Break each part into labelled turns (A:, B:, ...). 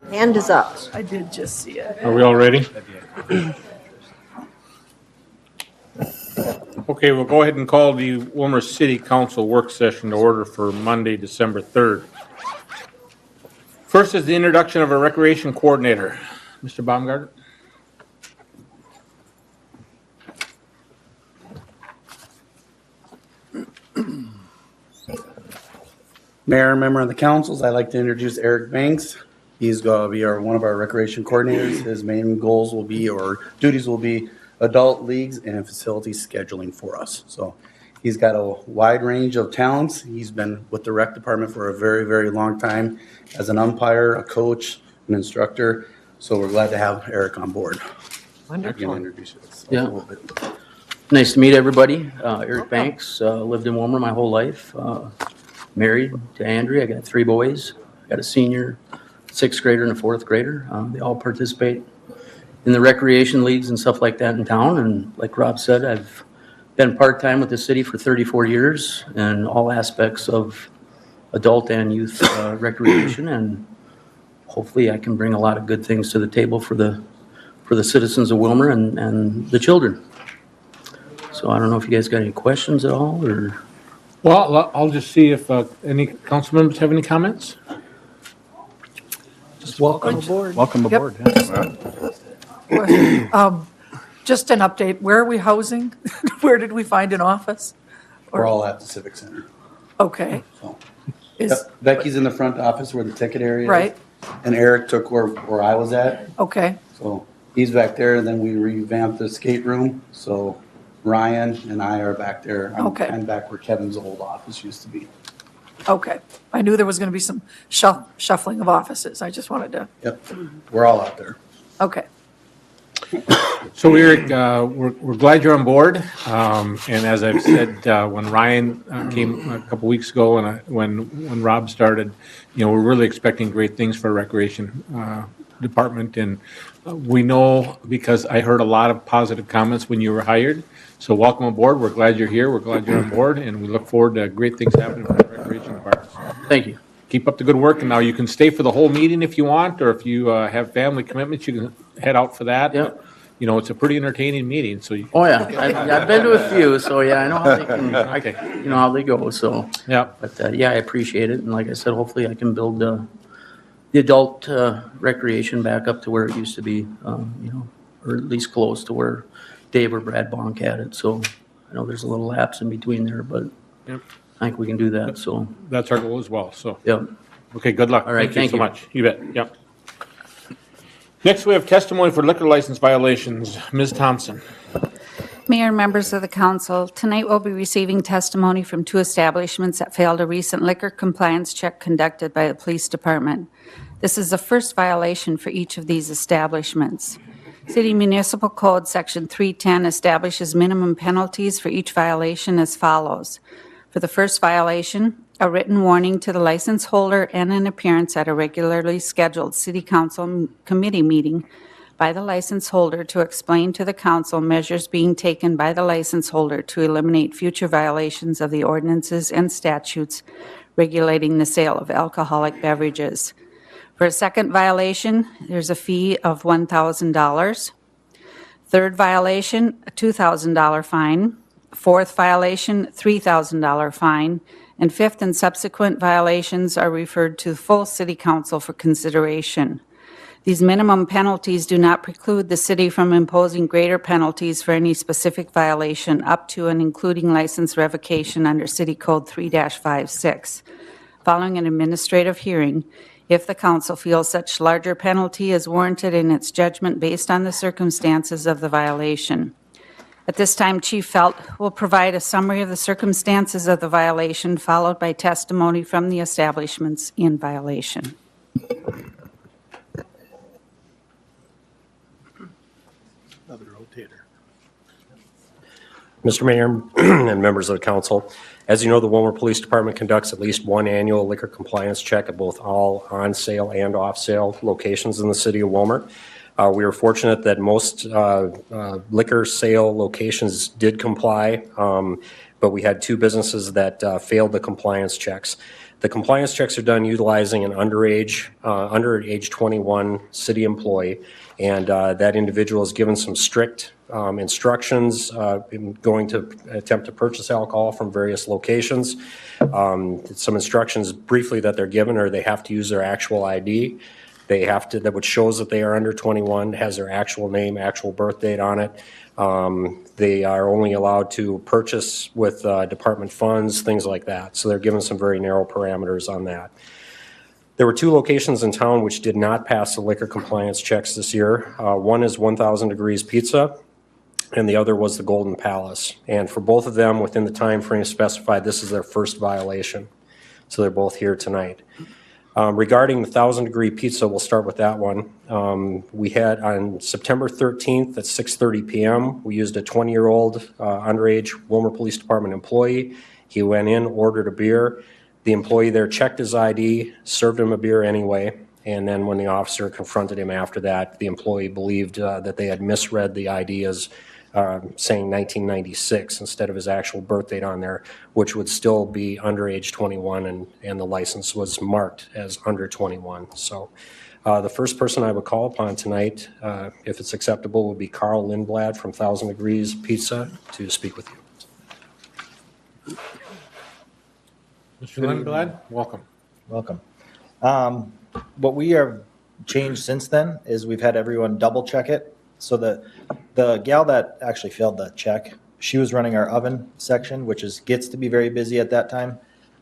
A: Hand is up.
B: I did just see it.
C: Are we all ready? Okay, we'll go ahead and call the Willmar City Council work session to order for Monday, December 3rd. First is the introduction of a recreation coordinator. Mr. Baumgartner.
D: Mayor, member of the councils, I'd like to introduce Eric Banks. He's going to be one of our recreation coordinators. His main goals will be, or duties will be, adult leagues and facility scheduling for us. So he's got a wide range of talents. He's been with the rec department for a very, very long time as an umpire, a coach, an instructor. So we're glad to have Eric on board.
A: Wonderful.
D: I can introduce yourself
E: Yeah.
D: a little bit.
E: Nice to meet everybody. Eric Banks, lived in Willmar my whole life. Married to Andrea. I got 3 boys. I got a senior, 6th grader, and a 4th grader. They all participate in the recreation leagues and stuff like that in town. And like Rob said, I've been part-time with the city for 34 years in all aspects of adult and youth recreation. And hopefully I can bring a lot of good things to the table for the citizens of Willmar and the children. So I don't know if you guys got any questions at all, or?
C: Well, I'll just see if any council members have any comments.
B: Just welcome aboard.
F: Welcome aboard.
B: Just an update. Where are we housing? Where did we find an office?
D: We're all at the Civic Center.
B: Okay.
D: So.
B: Is,
D: Becky's in the front office where the ticket area is.
B: right.
D: And Eric took where I was at.
B: Okay.
D: So he's back there, and then we revamped the skate room. So Ryan and I are back there.
B: Okay.
D: I'm back where Kevin's old office used to be.
B: Okay. I knew there was going to be some shuffling of offices. I just wanted to,
D: Yep, we're all out there.
B: okay.
C: So Eric, we're glad you're on board. And as I've said, when Ryan came a couple weeks ago and when Rob started, we're really expecting great things for recreation department. And we know because I heard a lot of positive comments when you were hired. So welcome aboard. We're glad you're here. We're glad you're on board, and we look forward to great things happening for the recreation department.
E: Thank you.
C: Keep up the good work. And now you can stay for the whole meeting if you want, or if you have family commitments, you can head out for that.
E: Yeah.
C: It's a pretty entertaining meeting. So you,
E: Oh, yeah. I've been to a few, so yeah, I know how they can,
C: Okay.
E: how they go, so.
C: yeah.
E: But, yeah, I appreciate it. And like I said, hopefully I can build the adult recreation back up to where it used to be, or at least close to where Dave or Brad Bonk had it. So I know there's a little lapse in between there, but
C: Yep.
E: I think we can do that, so,
C: That's our goal as well. So,
E: yeah.
C: okay, good luck.
E: All right,
C: Thank you so
E: thank
C: much. You bet. Yep. Next, we have testimony for liquor license violations. Ms. Thompson.
G: Mayor and members of the council, tonight we'll be receiving testimony from 2 establishments that failed a recent liquor compliance check conducted by the police department. This is the first violation for each of these establishments. City Municipal Code Section 310 establishes minimum penalties for each violation as follows. For the first violation, a written warning to the license holder and an appearance at a regularly scheduled City Council committee meeting by the license holder to explain to the council measures being taken by the license holder to eliminate future violations of the ordinances and statutes regulating the sale of alcoholic beverages. For a second violation, there's a fee of $1,000. Third violation, a $2,000 fine. Fourth violation, $3,000 fine. And fifth and subsequent violations are referred to the full City Council for consideration. These minimum penalties do not preclude the city from imposing greater penalties for any specific violation up to and including license revocation under City Code 3-56. Following an administrative hearing, if the council feels such larger penalty is warranted in its judgment based on the circumstances of the violation. At this time, Chief Felt will provide a summary of the circumstances of the violation, followed by testimony from the establishments in violation.
F: Another rotator.
H: Mr. Mayor and members of the council, as you know, the Willmar Police Department conducts at least one annual liquor compliance check at both all on-sale and off-sale locations in the city of Willmar. We are fortunate that most liquor sale locations did comply, but we had 2 businesses that failed the compliance checks. The compliance checks are done utilizing an under age 21 city employee, and that individual is given some strict instructions in going to attempt to purchase alcohol from various locations. Some instructions briefly that they're given are they have to use their actual ID. They have to, that which shows that they are under 21, has their actual name, actual birth date on it. They are only allowed to purchase with department funds, things like that. So they're given some very narrow parameters on that. There were 2 locations in town which did not pass the liquor compliance checks this year. One is 1000 Degrees Pizza, and the other was the Golden Palace. And for both of them, within the time frame specified, this is their first violation. So they're both here tonight. Regarding the 1000 Degree Pizza, we'll start with that one. We had on September 13th at 6:30 p.m., we used a 20-year-old underage Willmar Police Department employee. He went in, ordered a beer. The employee there checked his ID, served him a beer anyway, and then when the officer confronted him after that, the employee believed that they had misread the ID as saying 1996 instead of his actual birth date on there, which would still be under age 21, and the license was marked as under 21. So the first person I would call upon tonight, if it's acceptable, would be Carl Lindblad from 1000 Degrees Pizza to speak with you.
C: Mr. Lindblad, welcome.
A: Welcome. What we have changed since then is we've had everyone double check it. So the gal that actually failed the check, she was running our oven section, which gets to be very busy at that time.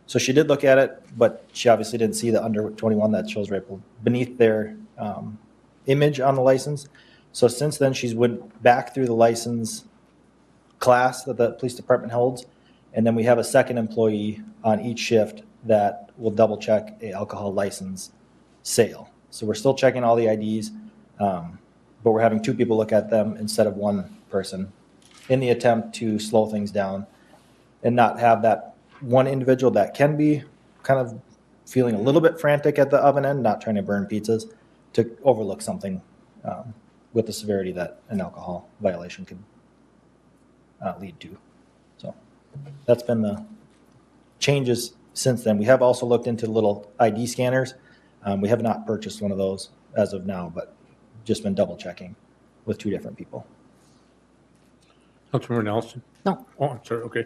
A: So she did look at it, but she obviously didn't see the under 21 that shows right beneath their image on the license. So since then, she's went back through the license class that the police department holds, and then we have a second employee on each shift that will double check a alcohol license sale. So we're still checking all the IDs, but we're having 2 people look at them instead of 1 person in the attempt to slow things down and not have that one individual that can be kind of feeling a little bit frantic at the oven end, not trying to burn pizzas, to overlook something with the severity that an alcohol violation could lead to. So that's been the changes since then. We have also looked into little ID scanners. We have not purchased one of those as of now, but just been double checking with 2 different people.
C: Councilmember Nelson?
I: No.
C: Oh, I'm sorry, okay.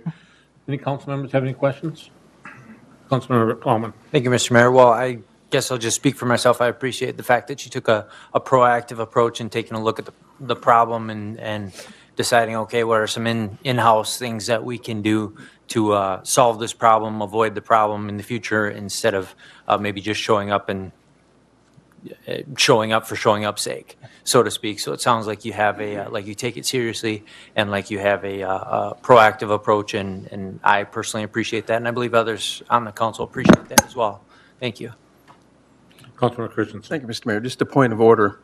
C: Any council members have any questions? Councilmember Plowman?
I: Thank you, Mr. Mayor. Well, I guess I'll just speak for myself. I appreciate the fact that you took a proactive approach in taking a look at the problem and deciding, okay, what are some in-house things that we can do to solve this problem, avoid the problem in the future, instead of maybe just showing up for showing up's sake, so to speak. So it sounds like you have like you take it seriously, and like you have a proactive approach, and I personally appreciate that, and I believe others on the council appreciate that as well. Thank you.
C: Councilmember Christensen?
F: Thank you, Mr. Mayor. Just a point of order.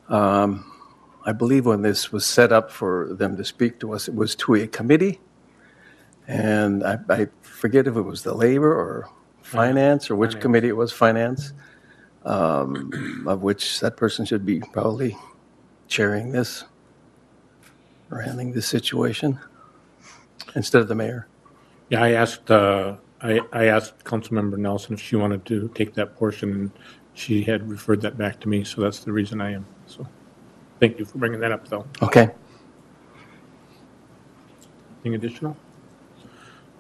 F: I believe when this was set up for them to speak to us, it was to a committee. And I forget if it was the Labor or Finance or which committee it was, Finance, of which that person should be probably chairing this or handling this situation instead of the mayor.
C: Yeah, I asked Councilmember Nelson if she wanted to take that portion, and she had referred that back to me, so that's the reason I am. So thank you for bringing that up, though.
F: Okay.
C: Anything additional?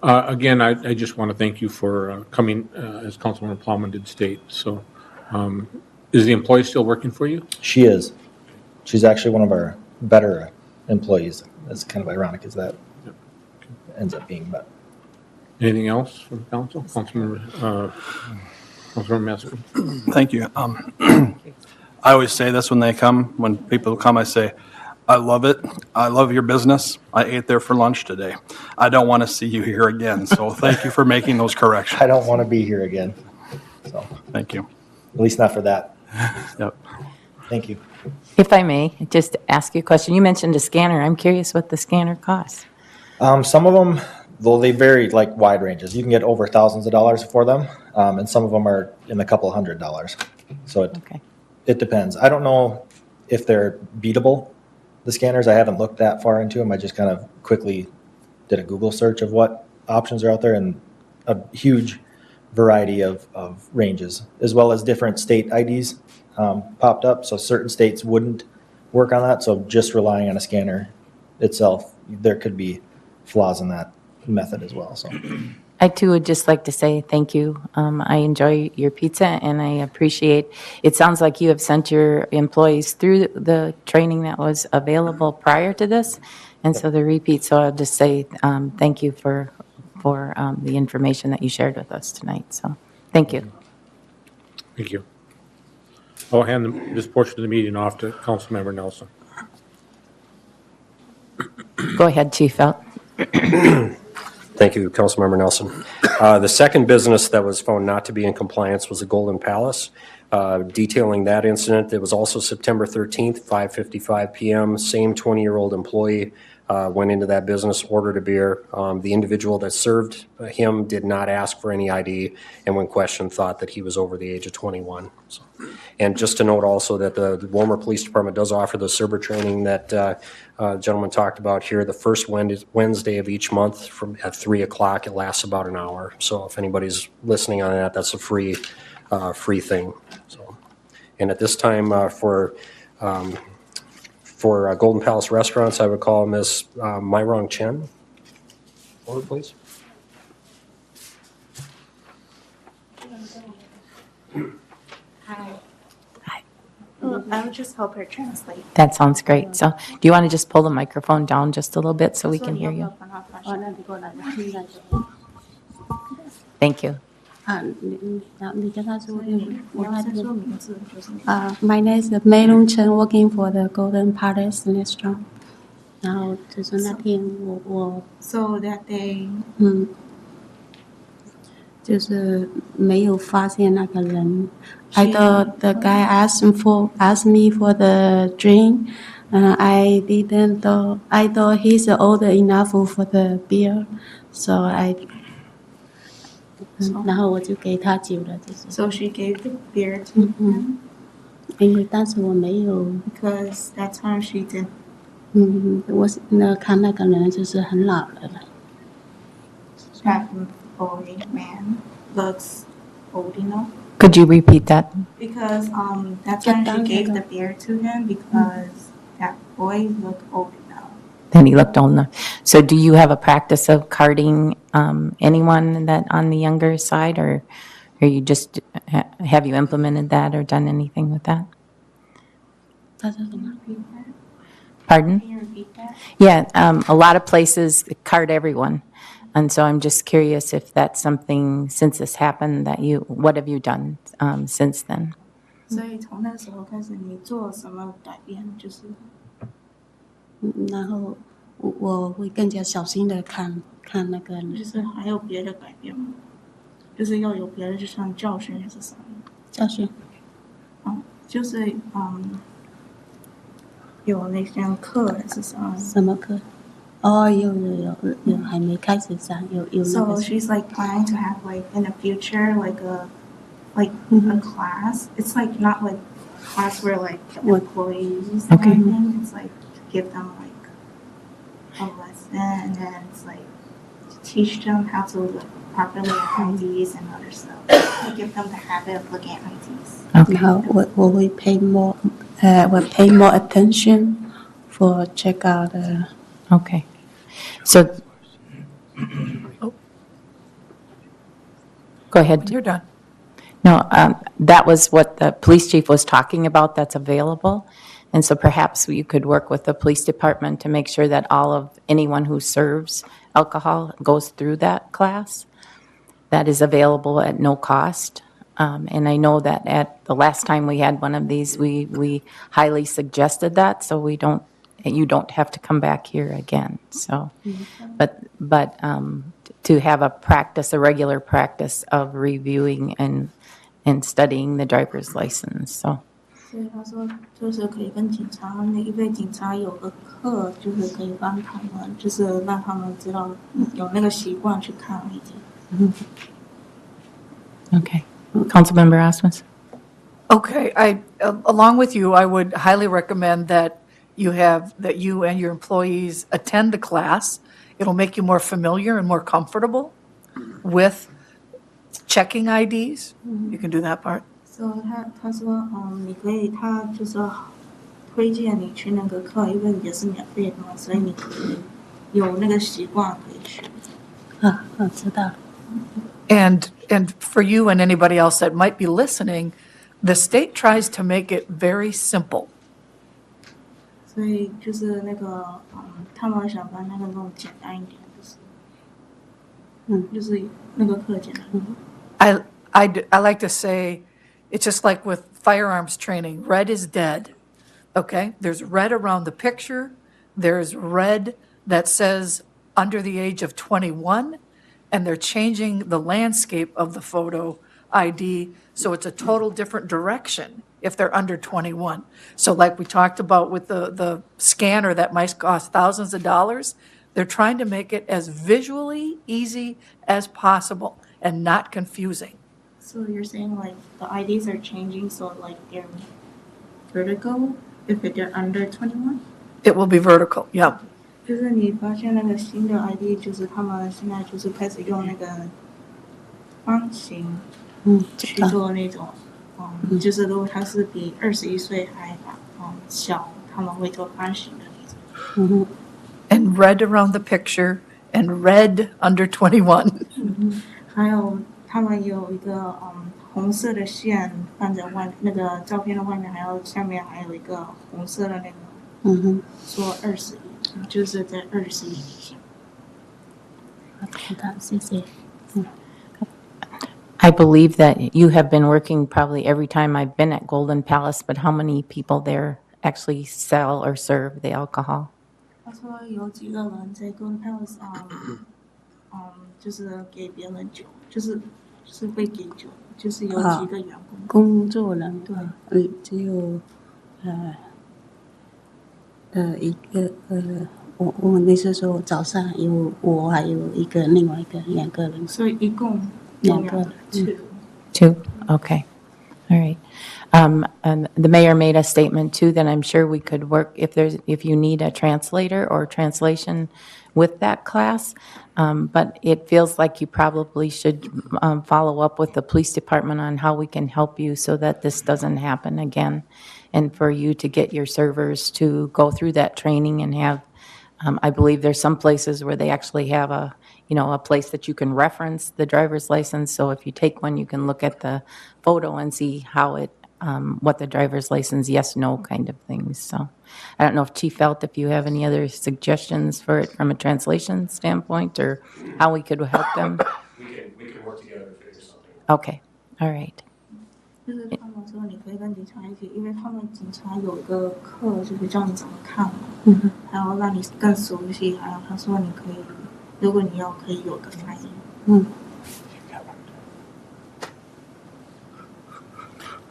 C: Again, I just want to thank you for coming, as Councilmember Plowman did state. So is the employee still working for you?
A: She is. She's actually one of our better employees. That's kind of ironic as that ends up being, but.
C: Anything else from council? Councilmember Maskey?
J: Thank you. I always say this when people come, I say, I love it. I love your business. I ate there for lunch today. I don't want to see you here again. So thank you for making those corrections.
A: I don't want to be here again. So,
J: Thank you.
A: at least not for that.
J: Yep.
A: Thank you.
K: If I may, just ask you a question. You mentioned a scanner. I'm curious what the scanner costs.
A: Some of them, though, they vary like wide ranges. You can get over thousands of dollars for them, and some of them are in a couple $100s. So it depends. I don't know if they're beatable, the scanners. I haven't looked that far into them. I just kind of quickly did a Google search of what options are out there, and a huge variety of ranges, as well as different state IDs popped up. So certain states wouldn't work on that. So just relying on a scanner itself, there could be flaws in that method as well. So
K: I too would just like to say thank you. I enjoy your pizza and I appreciate, it sounds like you have sent your employees through the training that was available prior to this. And so the repeat, so I'll just say thank you for the information that you shared with us tonight. So thank you.
C: Thank you. I'll hand this portion of the meeting off to Councilmember Nelson.
K: Go ahead, Chief Felt.
H: Thank you, Councilmember Nelson. The second business that was found not to be in compliance was the Golden Palace. Detailing that incident, it was also September 13th, 5:55 p.m. Same 20-year-old employee went into that business, ordered a beer. The individual that served him did not ask for any ID, and when questioned, thought that he was over the age of 21. So, and just to note also that the Willmar Police Department does offer the SERBA training that gentleman talked about here, the first Wednesday of each month from at 3 o'clock. It lasts about an hour. So if anybody's listening on that, that's a free thing. So, and at this time for Golden Palace Restaurants, I would call Ms. Myrong Chen. Forward, please.
L: Hi. I would just help her translate.
K: That sounds great. So do you want to just pull the microphone down just a little bit so we can hear you? Thank you.
L: My name is Meilong Chen, working for the Golden Palace Restaurant. 然后就是那天我 So that day. 就是没有发现那个人。I thought the guy asked me for the drink. I didn't know. I thought he's old enough for the beer, so I. 然后我就给他酒了，就是。So she gave the beer to him. 因为当时我没有。Because that time she did. 我看那个人就是很老了。That boy man looks old enough.
K: Could you repeat that?
L: Because that's when she gave the beer to him because that boy looked old enough.
K: Then he looked old enough. So do you have a practice of carding anyone that on the younger side, or you just have you implemented that or done anything with that? Pardon?
L: Can you repeat that?
K: Yeah, a lot of places card everyone. And so I'm just curious if that's something, since this happened, that what have you done since then?
L: 所以从那时候开始，你做什么改变？就是，然后我会更加小心的看那个。就是还有别的改变吗？就是要有别的，就像教训还是什么？教训。就是有那些课还是什么？什么课？哦，有，还没开始上，有那个。So she's like planning to have like in the future like a class. It's like not like class where like the employees. Okay. It's like to give them like a lesson, and then it's like to teach them how to look properly at IDs and other stuff. To give them the habit of looking at IDs. Okay. 然后我会 pay more attention for check out.
K: Okay. So, go ahead.
B: You're done.
K: No, that was what the police chief was talking about that's available. And so perhaps you could work with the police department to make sure that anyone who serves alcohol goes through that class. That is available at no cost. And I know that at the last time we had one of these, we highly suggested that, so you don't have to come back here again. So, but to have a regular practice of reviewing and studying the driver's license. So.
L: 所以他说，就是可以跟警察一位警察有个课，就是可以帮他们，就是让他们知道有那个习惯去看ID。
K: Okay. Councilmember Osmus?
B: Okay, along with you, I would highly recommend that you and your employees attend the class. It'll make you more familiar and more comfortable with checking IDs, you can do that part.
L: So 他说，你可以，他就说推荐你去那个课，因为也是免费的嘛，所以你可以有那个习惯可以去。知道。
B: And for you and anybody else that might be listening, the state tries to make it very simple.
L: 所以就是那个，他们想把那个弄简单一点，就是那个课简单。
B: I like to say, it's just like with firearms training, red is dead, okay? There's red around the picture, there's red that says under the age of 21, and they're changing the landscape of the photo ID, so it's a total different direction if they're under 21. So like we talked about with the scanner that might cost thousands of dollars, they're trying to make it as visually easy as possible and not confusing.
L: So you're saying like the IDs are changing, so like they're vertical if they're under 21?
B: It will be vertical, yeah.
L: 就是你发现那个新的 ID， 就是他们现在就是开始用那个方形，去做那种，就是如果他是比21岁还小，他们会做方形的那种。
B: And red around the picture and red under 21.
L: 还有他们有一个红色的线放在那个照片的外面，还有下面还有一个红色的那个，说21。就是在21以下。谢谢。
K: I believe that you have been working probably every time I've been at Golden Palace, but how many people there actually sell or serve the alcohol?
L: 他说有几个人在 Golden Palace， 就是给别人酒，就是会给酒，就是有几个员工。工作人对，只有一个我那时候早上有我还有另外一个2个人，所以一共2个人。
K: Two? Okay. All right. And the mayor made a statement too that I'm sure we could work if you need a translator or translation with that class. But it feels like you probably should follow up with the police department on how we can help you so that this doesn't happen again. And for you to get your servers to go through that training and have, I believe there's some places where they actually have a place that you can reference the driver's license. So if you take one, you can look at the photo and see how what the driver's license, yes, no kind of things. So I don't know if Chief Felt, if you have any other suggestions for it from a translation standpoint or how we could help them.
H: We can work together to figure something.
K: Okay, all right.
L: 就是他们说你可以跟警察一起，因为他们警察有一个课就是教你怎么看嘛，还要让你更熟悉，还有他说你可以，如果你要可以有个翻译。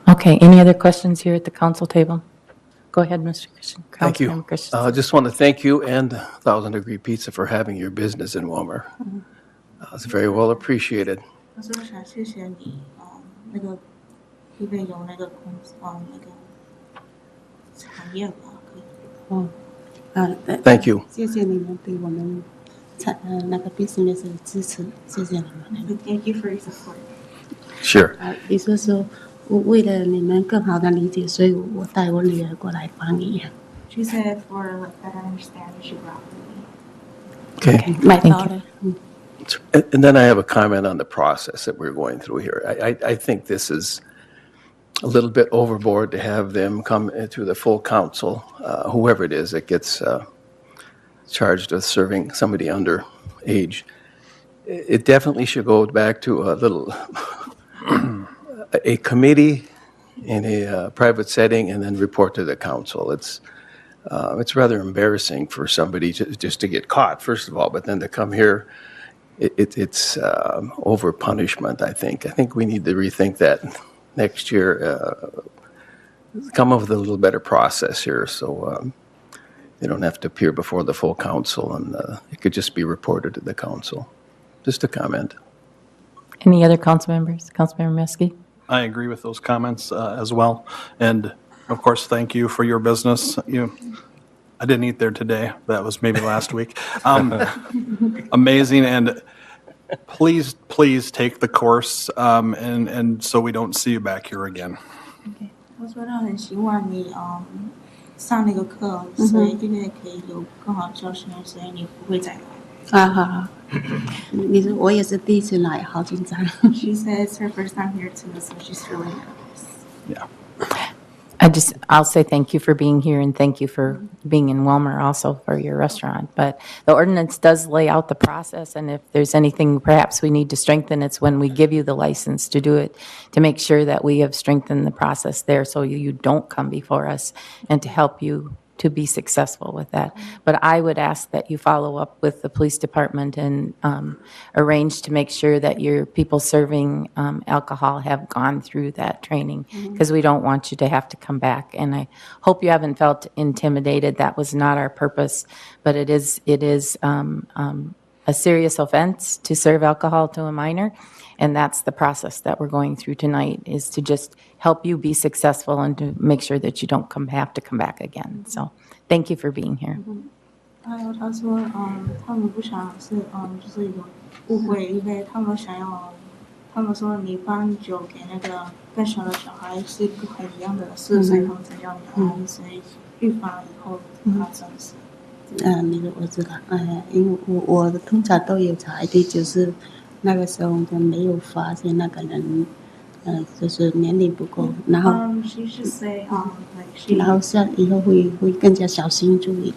K: Okay, any other questions here at the council table? Go ahead, Mr. Christian.
F: Thank you.
K: Councilmember Christensen.
F: Just want to thank you and 1000 Degree Pizza for having your business in Willmar. It's very well appreciated.
L: 他说想谢谢你，那个因为有那个那个产业吧，可以。
F: Thank you.
L: 谢谢你们对我们那个 business 的支持，谢谢你们。Thank you for your support.
F: Sure.
L: 你说为了你们更好的理解，所以我带我女儿过来帮你。She said for better understanding, she brought me.
F: Okay.
L: My daughter.
F: And then I have a comment on the process that we're going through here. I think this is a little bit overboard to have them come into the full council, whoever it is that gets charged with serving somebody under age. It definitely should go back to a little a committee in a private setting and then report to the council. It's rather embarrassing for somebody just to get caught, first of all, but then to come here. It's over punishment, I think. I think we need to rethink that next year. Come up with a little better process here so they don't have to appear before the full council and it could just be reported to the council. Just a comment.
K: Any other council members? Councilmember Meske?
J: I agree with those comments as well. And of course, thank you for your business. I didn't eat there today. That was maybe last week. Amazing. And please take the course, and so we don't see you back here again.
L: 他说他很希望你上那个课，所以这个可以有更好的教训，所以你不会再来。
M: 啊，好好。你说我也是第一次来，好紧张。
L: She says it's her first time here too, so she's really nervous.
J: Yeah.
K: I'll say thank you for being here and thank you for being in Willmar also for your restaurant. But the ordinance does lay out the process, and if there's anything perhaps we need to strengthen, it's when we give you the license to do it, to make sure that we have strengthened the process there so you don't come before us and to help you to be successful with that. But I would ask that you follow up with the police department and arrange to make sure that your people serving alcohol have gone through that training, because we don't want you to have to come back. And I hope you haven't felt intimidated. That was not our purpose, but it is a serious offense to serve alcohol to a minor. And that's the process that we're going through tonight, is to just help you be successful and to make sure that you don't have to come back again. So thank you for being here.
L: 还有他说，他们不想是就是有误会，因为他们想要，他们说你搬酒给那个更小的小孩是很一样的事，所以他们才叫你来，所以预防以后发生事。
M: 那个我知道，因为我通常都有查的，就是那个时候就没有发现那个人，就是年龄不够，然后
L: she should say like she
M: 然后像以后会更加小心注意。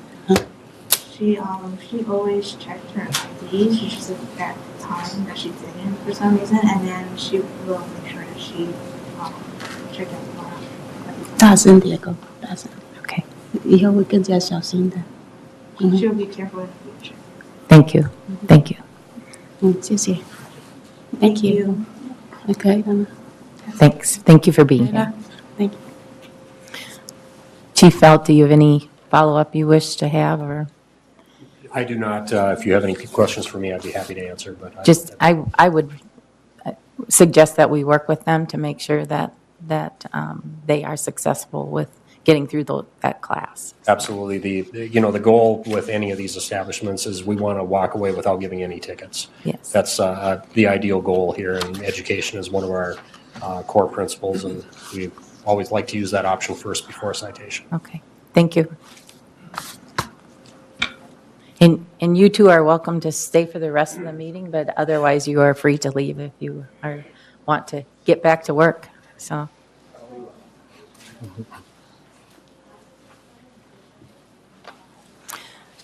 L: she always checked her ID. She just at that time that she didn't for some reason, and then she will make sure that she check out.
M: 大声点够，大声。
K: Okay.
M: 以后会更加小心的。
L: She'll be careful in the future.
K: Thank you. Thank you.
M: 谢谢。Thank you. Okay.
K: Thanks. Thank you for being here.
M: Thank you.
K: Chief Felt, do you have any follow-up you wish to have, or?
H: I do not. If you have any questions for me, I'd be happy to answer. But
K: I would suggest that we work with them to make sure that they are successful with getting through that class.
H: Absolutely. The goal with any of these establishments is we want to walk away without giving any tickets.
K: Yes.
H: That's the ideal goal here, and education is one of our core principles, and we always like to use that option first before a citation.
K: Okay. Thank you. And you two are welcome to stay for the rest of the meeting, but otherwise you are free to leave if you want to get back to work. So.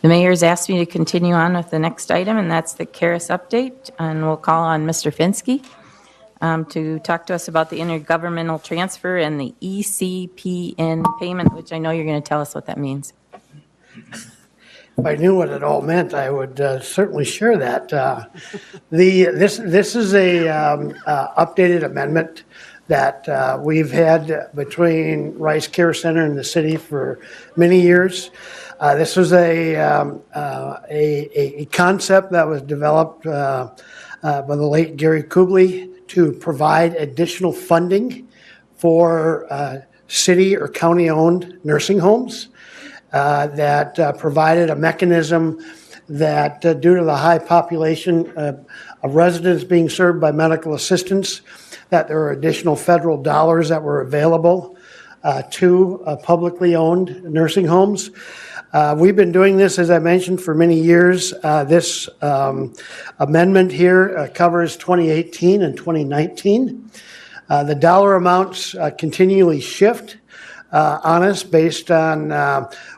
K: The mayor's asked me to continue on with the next item, and that's the CARES update. And we'll call on Mr. Finsky to talk to us about the intergovernmental transfer and the ECPN payment, which I know you're going to tell us what that means.
N: If I knew what it all meant, I would certainly share that. This is a updated amendment that we've had between Rice Care Center and the city for many years. This was a concept that was developed by the late Gary Kubley to provide additional funding for city or county-owned nursing homes that provided a mechanism that due to the high population of residents being served by medical assistants, that there were additional federal dollars that were available to publicly owned nursing homes. We've been doing this, as I mentioned, for many years. This amendment here covers 2018 and 2019. The dollar amounts continually shift on us based on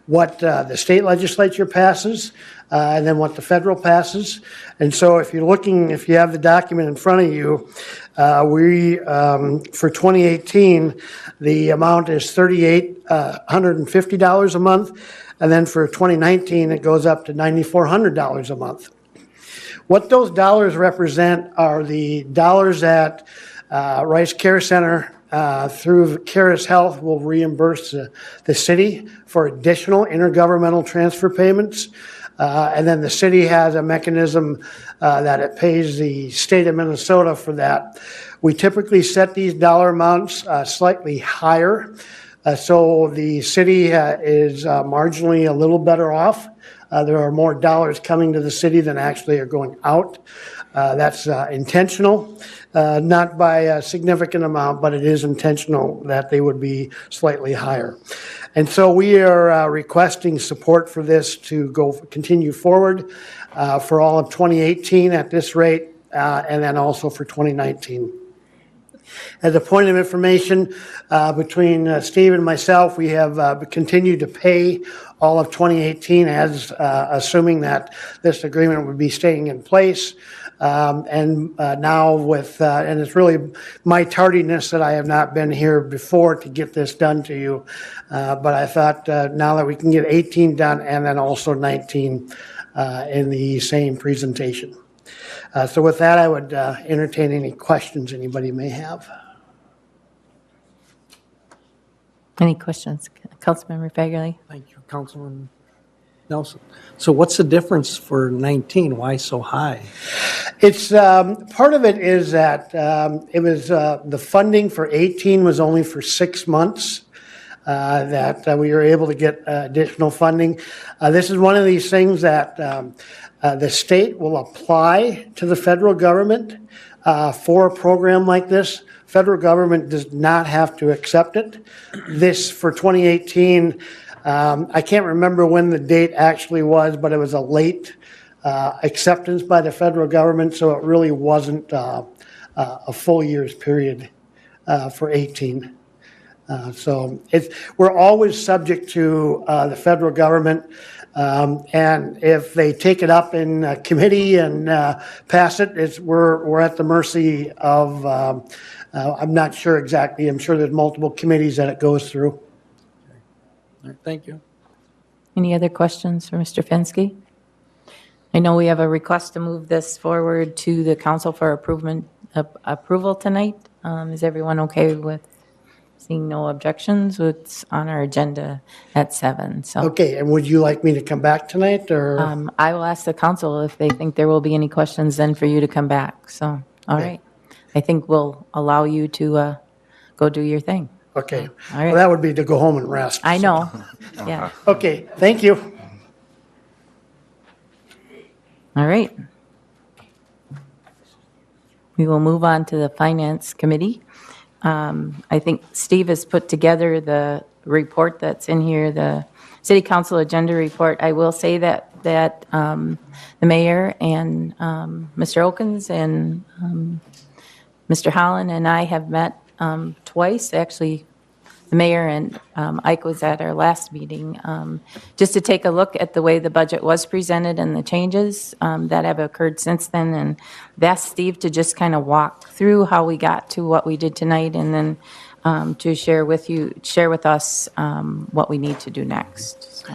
N: what the state legislature passes and then what the federal passes. And so if you have the document in front of you, for 2018, the amount is $3,850 a month. And then for 2019, it goes up to $9,400 a month. What those dollars represent are the dollars that Rice Care Center through Caris Health will reimburse the city for additional intergovernmental transfer payments. And then the city has a mechanism that it pays the state of Minnesota for that. We typically set these dollar amounts slightly higher So the city is marginally a little better off. There are more dollars coming to the city than actually are going out. That's intentional, not by a significant amount, but it is intentional that they would be slightly higher. And so we are requesting support for this to continue forward for all of 2018 at this rate, and then also for 2019. As a point of information, between Steve and myself, we have continued to pay all of 2018 as assuming that this agreement would be staying in place. And now with, and it's really my tardiness that I have not been here before to get this done to you. But I thought now that we can get 18 done and then also 19 in the same presentation. So with that, I would entertain any questions anybody may have.
K: Any questions? Councilmember Fagerly?
O: Thank you, Councilman Nelson. So what's the difference for 19? Why so high?
N: It's part of it is that it was the funding for 18 was only for 6 months. That we were able to get additional funding. This is one of these things that the state will apply to the federal government for a program like this. Federal government does not have to accept it. This for 2018, I can't remember when the date actually was, but it was a late acceptance by the federal government, so it really wasn't a full year's period for 18. So we're always subject to the federal government, and if they take it up in committee and pass it, we're at the mercy of. I'm not sure exactly. I'm sure there's multiple committees that it goes through.
O: All right, thank you.
K: Any other questions for Mr. Fenske? I know we have a request to move this forward to the council for approval tonight. Is everyone okay with seeing no objections? It's on our agenda at 7. So
N: Okay, and would you like me to come back tonight, or?
K: I will ask the council if they think there will be any questions then for you to come back. So, all right. I think we'll allow you to go do your thing.
N: Okay.
K: All right.
N: Well, that would be to go home and rest.
K: I know. Yeah.
N: Okay, thank you.
K: All right. We will move on to the Finance Committee. I think Steve has put together the report that's in here, the City Council Agenda Report. I will say that the mayor and Mr. Okens and Mr. Holland and I have met twice. Actually, the mayor and Ike was at our last meeting just to take a look at the way the budget was presented and the changes that have occurred since then. And I've asked Steve to just kind of walk through how we got to what we did tonight, and then to share with us what we need to do next. So.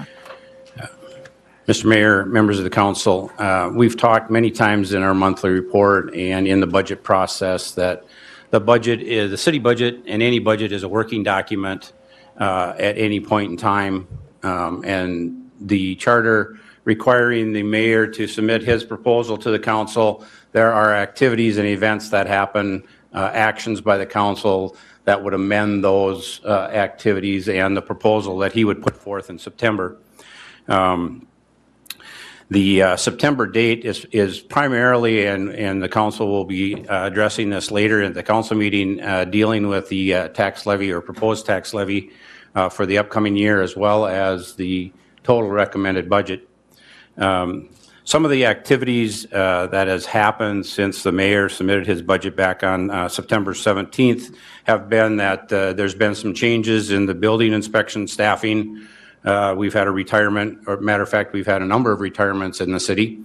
P: Mr. Mayor, members of the council, we've talked many times in our monthly report and in the budget process that the city budget and any budget is a working document at any point in time. And the charter requiring the mayor to submit his proposal to the council, there are activities and events that happen, actions by the council that would amend those activities and the proposal that he would put forth in September. The September date is primarily, and the council will be addressing this later in the council meeting, dealing with the tax levy or proposed tax levy for the upcoming year, as well as the total recommended budget. Some of the activities that has happened since the mayor submitted his budget back on September 17th have been that there's been some changes in the building inspection staffing. We've had a retirement, or matter of fact, we've had a number of retirements in the city.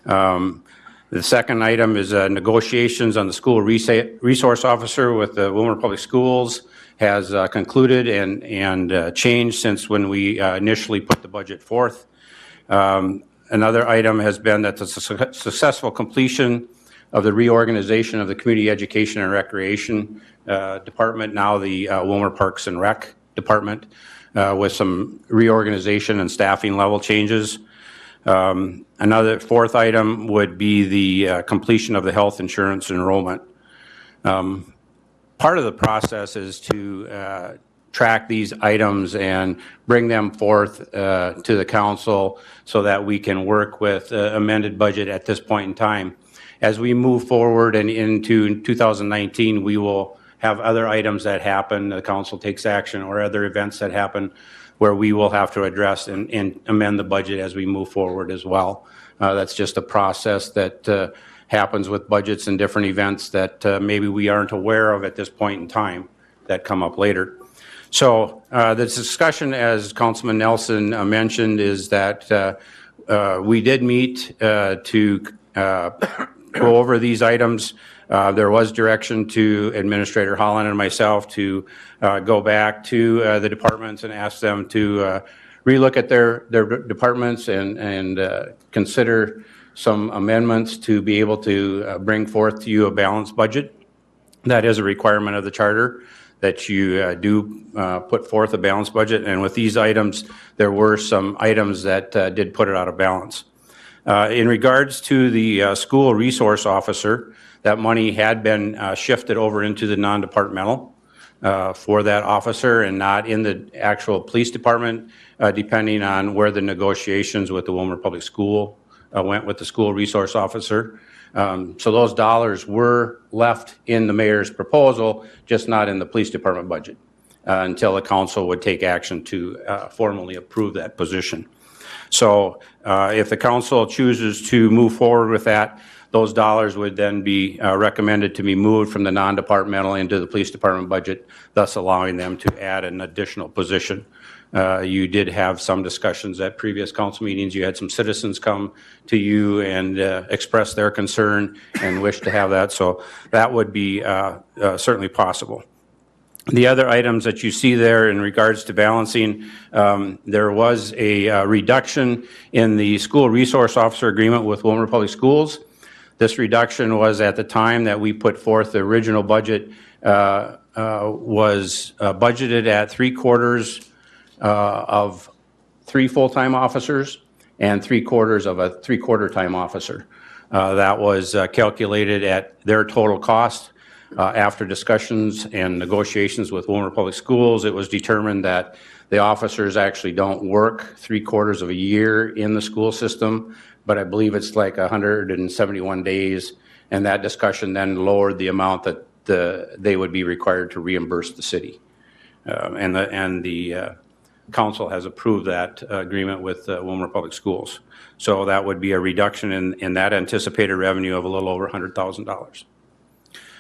P: The second item is negotiations on the school resource officer with the Willmar Public Schools has concluded and changed since when we initially put the budget forth. Another item has been that the successful completion of the reorganization of the Community Education and Recreation Department, now the Willmar Parks and Rec Department, with some reorganization and staffing level changes. Another fourth item would be the completion of the health insurance enrollment. Part of the process is to track these items and bring them forth to the council so that we can work with amended budget at this point in time. As we move forward and into 2019, we will have other items that happen, the council takes action, or other events that happen where we will have to address and amend the budget as we move forward as well. That's just a process that happens with budgets and different events that maybe we aren't aware of at this point in time that come up later. So the discussion, as Councilman Nelson mentioned, is that we did meet to go over these items. There was direction to Administrator Holland and myself to go back to the departments and ask them to relook at their departments and consider some amendments to be able to bring forth to you a balanced budget. That is a requirement of the charter, that you do put forth a balanced budget. And with these items, there were some items that did put it out of balance. In regards to the school resource officer, that money had been shifted over into the non-departmental for that officer and not in the actual police department, depending on where the negotiations with the Willmar Public School went with the school resource officer. So those dollars were left in the mayor's proposal, just not in the police department budget until the council would take action to formally approve that position. So if the council chooses to move forward with that, those dollars would then be recommended to be moved from the non-departmental into the police department budget, thus allowing them to add an additional position. You did have some discussions at previous council meetings. You had some citizens come to you and express their concern and wish to have that. So that would be certainly possible. The other items that you see there in regards to balancing, there was a reduction in the school resource officer agreement with Willmar Public Schools. This reduction was at the time that we put forth the original budget, was budgeted at 3/4 of 3 full-time officers and 3/4 of a 3/4 time officer. That was calculated at their total cost. After discussions and negotiations with Willmar Public Schools, it was determined that the officers actually don't work 3/4 of a year in the school system, but I believe it's like 171 days, and that discussion then lowered the amount that they would be required to reimburse the city. And the council has approved that agreement with Willmar Public Schools. So that would be a reduction in that anticipated revenue of a little over $100,000.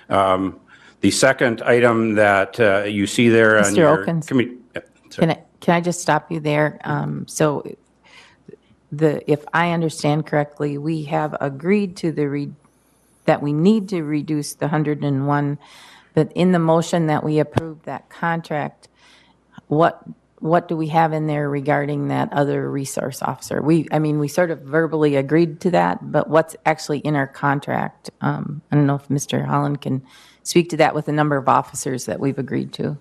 P: The second item that you see there on your
K: Okins,
P: committee.
K: can I just stop you there? So if I understand correctly, we have agreed to that we need to reduce the 101, but in the motion that we approved that contract, what do we have in there regarding that other resource officer? We sort of verbally agreed to that, but what's actually in our contract? I don't know if Mr. Holland can speak to that with the number of officers that we've agreed to.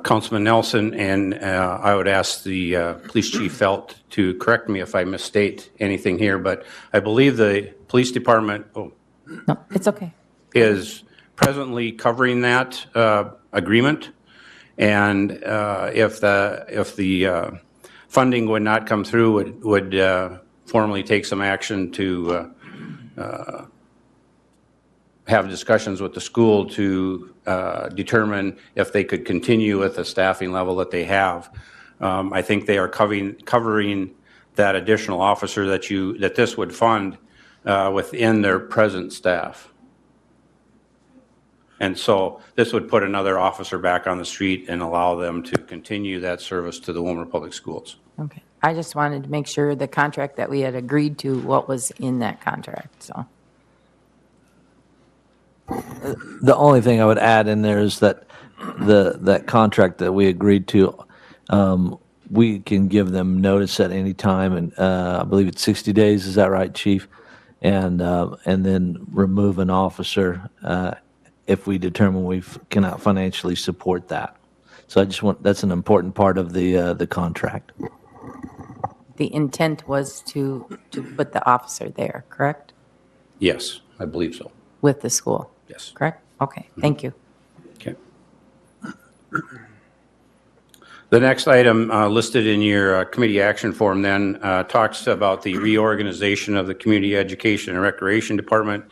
P: Councilman Nelson, and I would ask the police chief Felt to correct me if I misstate anything here, but I believe the police department
K: No, it's okay.
P: is presently covering that agreement. And if the funding would not come through, would formally take some action to have discussions with the school to determine if they could continue with the staffing level that they have. I think they are covering that additional officer that this would fund within their present staff. And so this would put another officer back on the street and allow them to continue that service to the Willmar Public Schools.
K: Okay. I just wanted to make sure the contract that we had agreed to, what was in that contract, so.
Q: The only thing I would add in there is that that contract that we agreed to, we can give them notice at any time, and I believe it's 60 days. Is that right, Chief? And then remove an officer if we determine we cannot financially support that. So that's an important part of the contract.
K: The intent was to put the officer there, correct?
P: Yes, I believe so.
K: With the school?
P: Yes.
K: Correct? Okay, thank you.
P: Okay. The next item listed in your committee action form then talks about the reorganization of the Community Education and Recreation Department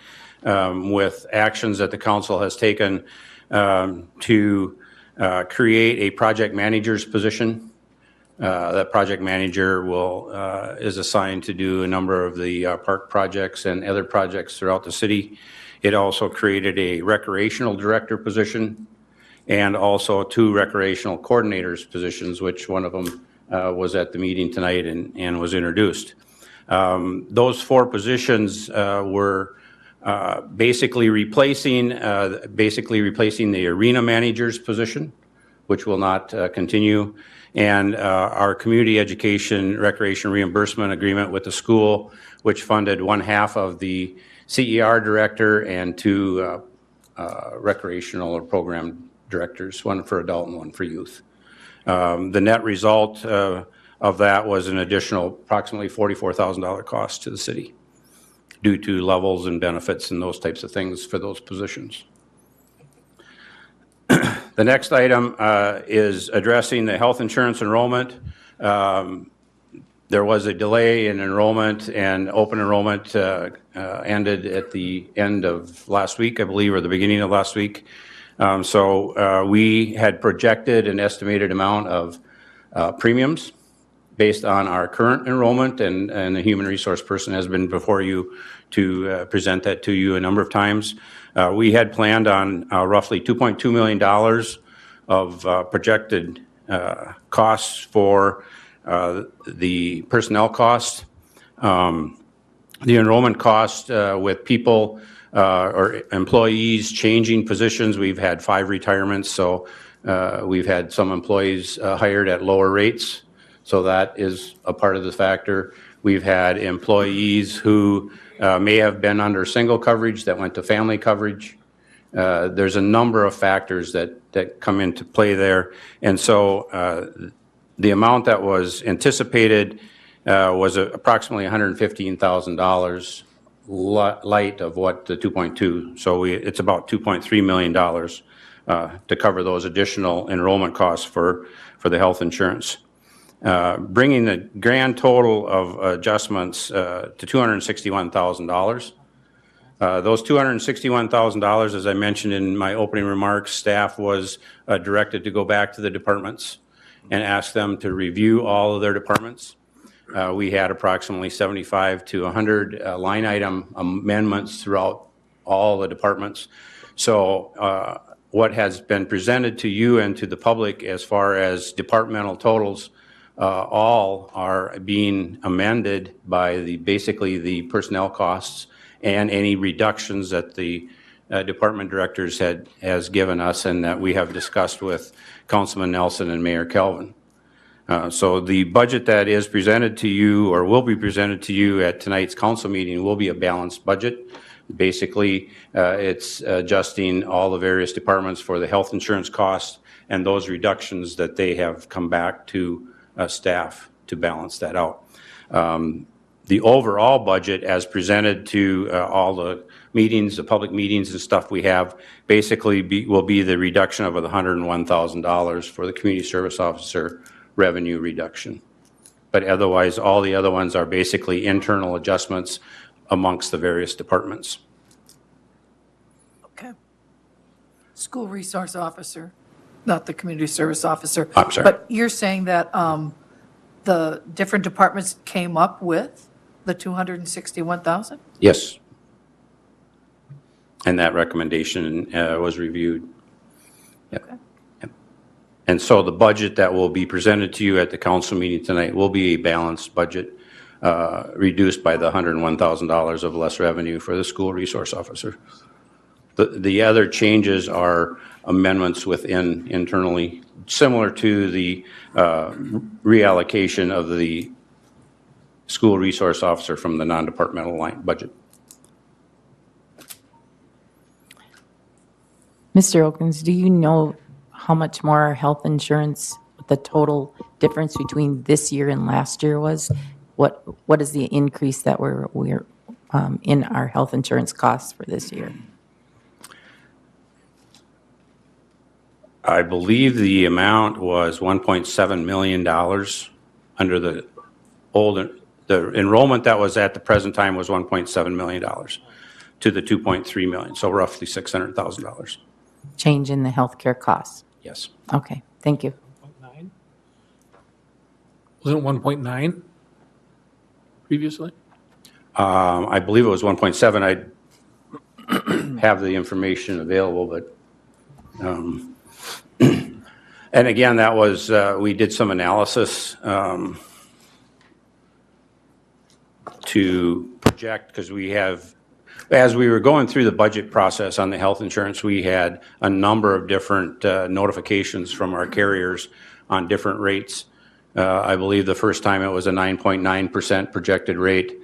P: with actions that the council has taken to create a project manager's position. That project manager is assigned to do a number of the park projects and other projects throughout the city. It also created a recreational director position and also 2 recreational coordinators positions, which one of them was at the meeting tonight and was introduced. Those 4 positions were basically replacing the arena manager's position, which will not continue, and our community education recreation reimbursement agreement with the school, which funded 1/2 of the CER director and 2 recreational or program directors, 1 for adult and 1 for youth. The net result of that was an additional approximately $44,000 cost to the city due to levels and benefits and those types of things for those positions. The next item is addressing the health insurance enrollment. There was a delay in enrollment, and open enrollment ended at the end of last week, I believe, or the beginning of last week. So we had projected an estimated amount of premiums based on our current enrollment, and the human resource person has been before you to present that to you a number of times. We had planned on roughly $2.2 million of projected costs for the personnel cost. The enrollment cost with people or employees changing positions. We've had 5 retirements, so we've had some employees hired at lower rates, so that is a part of the factor. We've had employees who may have been under single coverage that went to family coverage. There's a number of factors that come into play there, and so the amount that was anticipated was approximately $115,000 light of what the 2.2. So it's about $2.3 million to cover those additional enrollment costs for the health insurance. Bringing the grand total of adjustments to $261,000. Those $261,000, as I mentioned in my opening remarks, staff was directed to go back to the departments and ask them to review all of their departments. We had approximately 75 to 100 line item amendments throughout all the departments. So what has been presented to you and to the public as far as departmental totals, all are being amended by basically the personnel costs and any reductions that the department directors has given us and that we have discussed with Councilman Nelson and Mayor Kelvin. So the budget that is presented to you or will be presented to you at tonight's council meeting will be a balanced budget. Basically, it's adjusting all the various departments for the health insurance costs and those reductions that they have come back to staff to balance that out. The overall budget as presented to all the meetings, the public meetings and stuff we have, basically will be the reduction of $101,000 for the community service officer revenue reduction. But otherwise, all the other ones are basically internal adjustments amongst the various departments.
B: Okay. School resource officer, not the community service officer.
P: I'm sorry.
B: But you're saying that the different departments came up with the $261,000?
P: Yes. And that recommendation was reviewed. Yep.
B: Okay.
P: Yep. And so the budget that will be presented to you at the council meeting tonight will be a balanced budget, reduced by the $101,000 of less revenue for the school resource officer. The other changes are amendments within internally, similar to the reallocation of the school resource officer from the non-departmental line budget.
K: Mr. Oakins, do you know how much more our health insurance, the total difference between this year and last year was? What is the increase that we're in our health insurance costs for this year?
P: I believe the amount was $1.7 million under the old, the enrollment that was at the present time was $1.7 million to the $2.3 million, so roughly $600,000.
K: Change in the healthcare costs.
P: Yes.
K: Okay, thank you.
C: Wasn't it 1.9 previously?
P: I believe it was 1.7. I have the information available, but, and again, that was, we did some analysis to project, because we have, as we were going through the budget process on the health insurance, we had a number of different notifications from our carriers on different rates. I believe the first time it was a 9.9% projected rate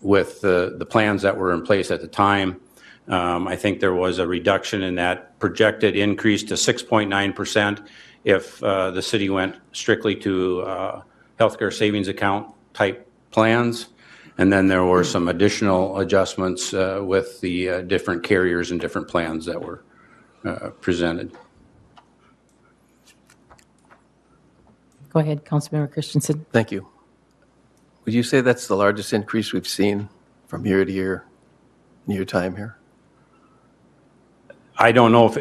P: with the plans that were in place at the time. I think there was a reduction in that projected increase to 6.9% if the city went strictly to healthcare savings account type plans. And then there were some additional adjustments with the different carriers and different plans that were presented.
K: Go ahead, Councilmember Christensen.
F: Thank you. Would you say that's the largest increase we've seen from year to year in your time here?
P: I don't know if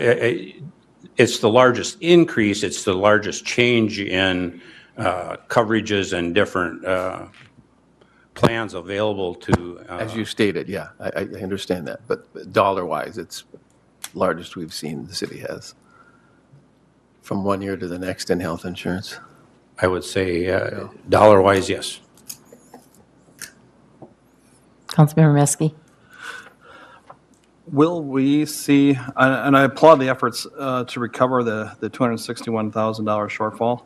P: it's the largest increase, it's the largest change in coverages and different plans available to.
F: As you stated, yeah, I understand that, but dollar-wise, it's largest we've seen the city has from one year to the next in health insurance.
P: I would say dollar-wise, yes.
K: Councilmember Meske.
J: Will we see, and I applaud the efforts to recover the $261,000 shortfall.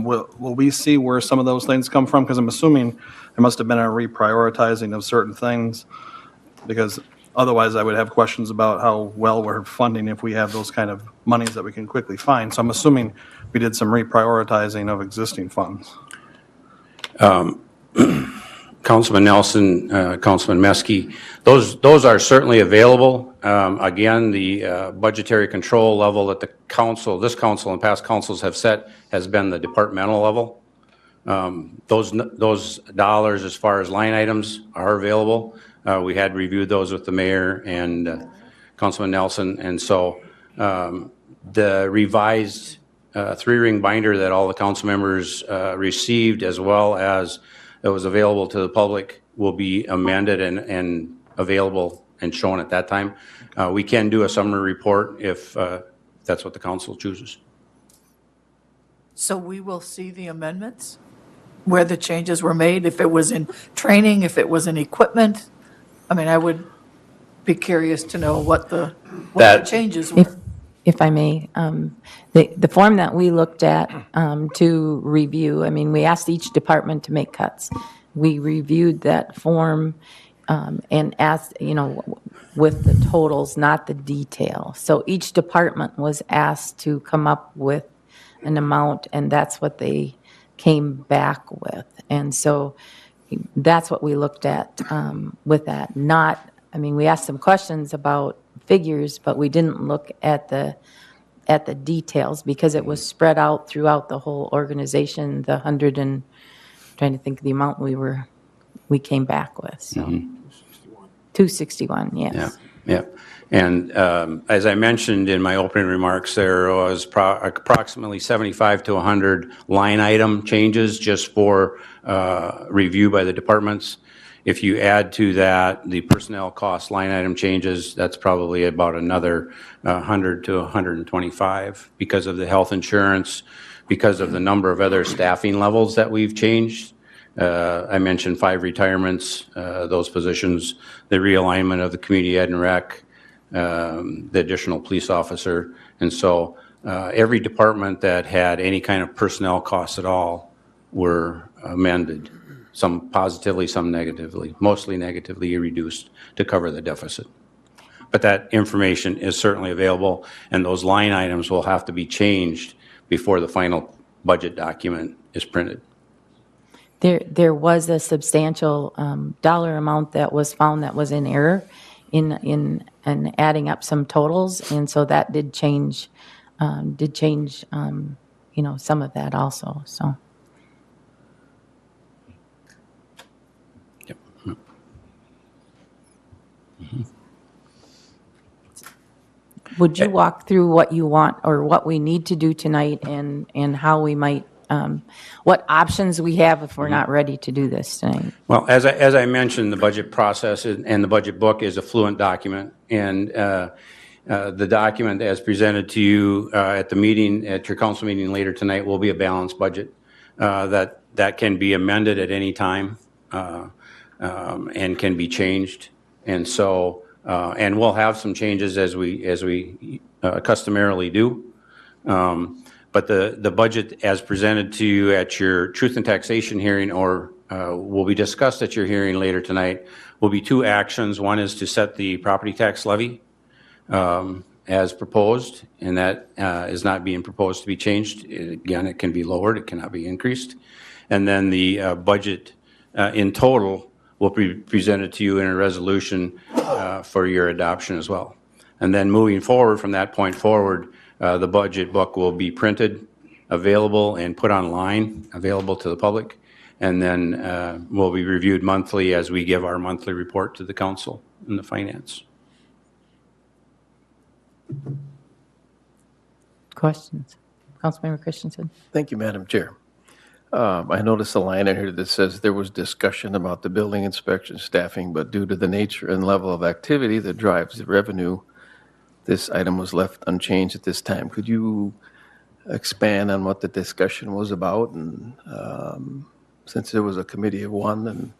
J: Will we see where some of those things come from? Because I'm assuming there must have been a reprioritizing of certain things, because otherwise I would have questions about how well we're funding if we have those kind of monies that we can quickly find. So I'm assuming we did some reprioritizing of existing funds.
P: Councilman Nelson, Councilman Meske, those are certainly available. Again, the budgetary control level that the council, this council and past councils have set has been the departmental level. Those dollars as far as line items are available. We had reviewed those with the mayor and Councilman Nelson, and so the revised three-ring binder that all the council members received, as well as that was available to the public, will be amended and available and shown at that time. We can do a summary report if that's what the council chooses.
B: So we will see the amendments where the changes were made, if it was in training, if it was in equipment? I mean, I would be curious to know what the changes were.
K: If I may, the form that we looked at to review, I mean, we asked each department to make cuts. We reviewed that form and asked, with the totals, not the detail. So each department was asked to come up with an amount, and that's what they came back with. And so that's what we looked at with that. We asked some questions about figures, but we didn't look at the details because it was spread out throughout the whole organization. The 100 and trying to think of the amount we came back with. So 261, yes.
P: Yeah. And as I mentioned in my opening remarks, there was approximately 75 to 100 line item changes just for review by the departments. If you add to that the personnel cost line item changes, that's probably about another 100 to 125 because of the health insurance, because of the number of other staffing levels that we've changed. I mentioned 5 retirements, those positions, the realignment of the community ed and rec, the additional police officer. And so every department that had any kind of personnel costs at all were amended. Some positively, some negatively, mostly negatively reduced to cover the deficit. But that information is certainly available, and those line items will have to be changed before the final budget document is printed.
K: There was a substantial dollar amount that was found that was in error in adding up some totals, and so that did change did change, some of that also, so. Would you walk through what you want or what we need to do tonight and how we might, what options we have if we're not ready to do this tonight?
P: Well, as I mentioned, the budget process and the budget book is a fluent document, and the document as presented to you at the meeting, at your council meeting later tonight, will be a balanced budget that can be amended at any time and can be changed. And so, and we'll have some changes as we customarily do. But the budget as presented to you at your truth and taxation hearing, or will be discussed at your hearing later tonight, will be two actions. One is to set the property tax levy as proposed, and that is not being proposed to be changed. Again, it can be lowered, it cannot be increased. And then the budget in total will be presented to you in a resolution for your adoption as well. And then moving forward from that point forward, the budget book will be printed, available, and put online, available to the public, and then will be reviewed monthly as we give our monthly report to the council and the finance.
K: Questions? Councilmember Christensen.
F: Thank you, Madam Chair. I noticed a line in here that says there was discussion about the building inspection staffing, but due to the nature and level of activity that drives the revenue, this item was left unchanged at this time. Could you expand on what the discussion was about? And since there was a committee of one, and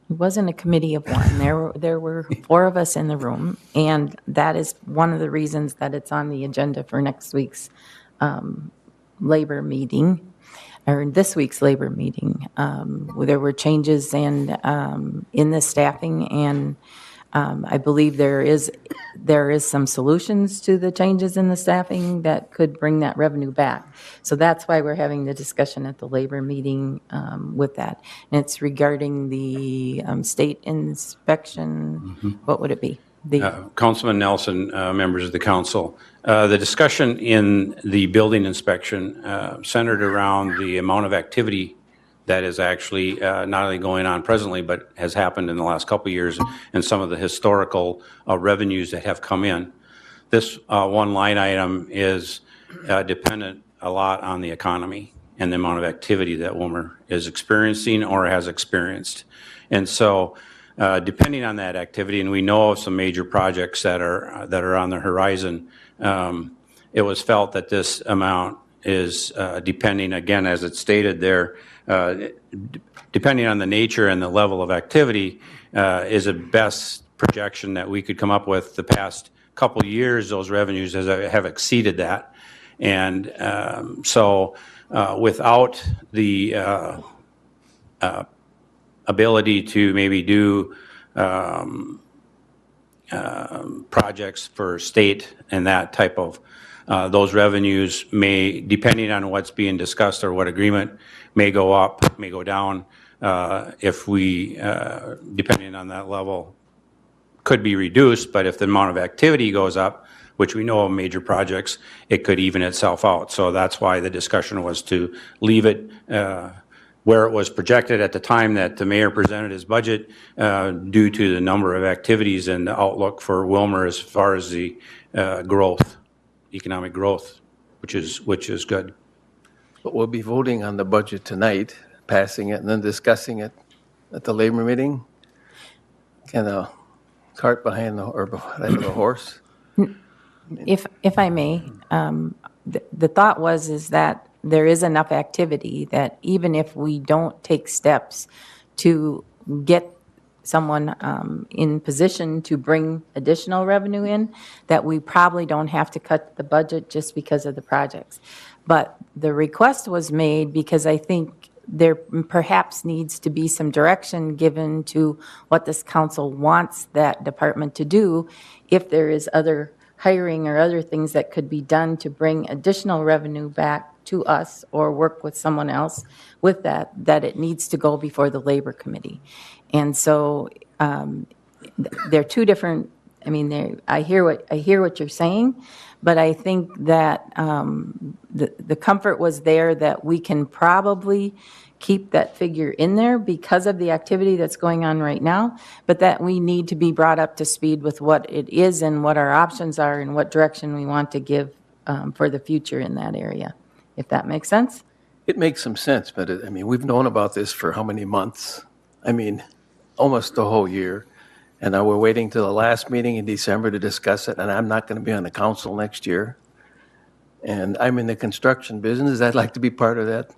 K: it wasn't a committee of one. There were four of us in the room, and that is one of the reasons that it's on the agenda for next week's labor meeting, or this week's labor meeting. There were changes in the staffing, and I believe there is some solutions to the changes in the staffing that could bring that revenue back. So that's why we're having the discussion at the labor meeting with that. And it's regarding the state inspection. Mm-hmm. What would it be?
P: Councilman Nelson, members of the council, the discussion in the building inspection centered around the amount of activity that is actually not only going on presently, but has happened in the last couple of years, and some of the historical revenues that have come in. This one line item is dependent a lot on the economy and the amount of activity that Willmar is experiencing or has experienced. And so depending on that activity, and we know of some major projects that are on the horizon, it was felt that this amount is depending, again, as it's stated there, depending on the nature and the level of activity, is a best projection that we could come up with. The past couple of years, those revenues have exceeded that. And so without the ability to maybe do projects for state and that type of, those revenues may, depending on what's being discussed or what agreement, may go up, may go down. If we, depending on that level, could be reduced, but if the amount of activity goes up, which we know of major projects, it could even itself out. So that's why the discussion was to leave it where it was projected at the time that the mayor presented his budget, due to the number of activities and the outlook for Willmar as far as the growth, economic growth, which is good.
F: but we'll be voting on the budget tonight, passing it, and then discussing it at the labor meeting. Kind of cart behind the horse.
K: If I may, the thought is that there is enough activity that even if we don't take steps to get someone in position to bring additional revenue in, that we probably don't have to cut the budget just because of the projects. But the request was made because I think there perhaps needs to be some direction given to what this council wants that department to do, if there is other hiring or other things that could be done to bring additional revenue back to us or work with someone else with that it needs to go before the labor committee. And so there are two different I mean, I hear what you're saying, but I think that the comfort was there that we can probably keep that figure in there because of the activity that's going on right now, but that we need to be brought up to speed with what it is and what our options are and what direction we want to give for the future in that area, if that makes sense.
F: It makes some sense, but I mean, we've known about this for how many months? I mean, almost the whole year. And now we're waiting till the last meeting in December to discuss it, and I'm not going to be on the council next year. And I'm in the construction business. I'd like to be part of that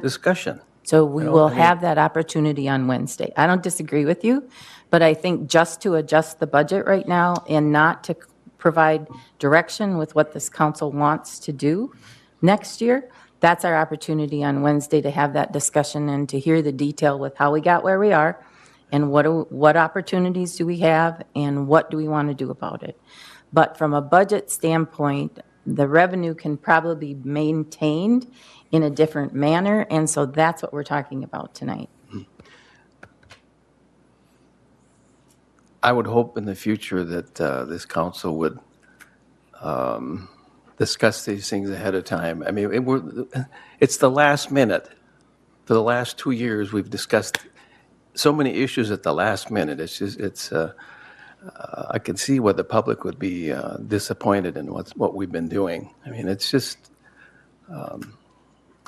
F: discussion.
K: So we will have that opportunity on Wednesday. I don't disagree with you, but I think just to adjust the budget right now and not to provide direction with what this council wants to do next year, that's our opportunity on Wednesday to have that discussion and to hear the detail with how we got where we are and what opportunities do we have and what do we want to do about it. But from a budget standpoint, the revenue can probably be maintained in a different manner, and so that's what we're talking about tonight.
F: I would hope in the future that this council would discuss these things ahead of time. I mean, it's the last minute. For the last 2 years, we've discussed so many issues at the last minute. I can see why the public would be disappointed in what we've been doing. I mean, it's just,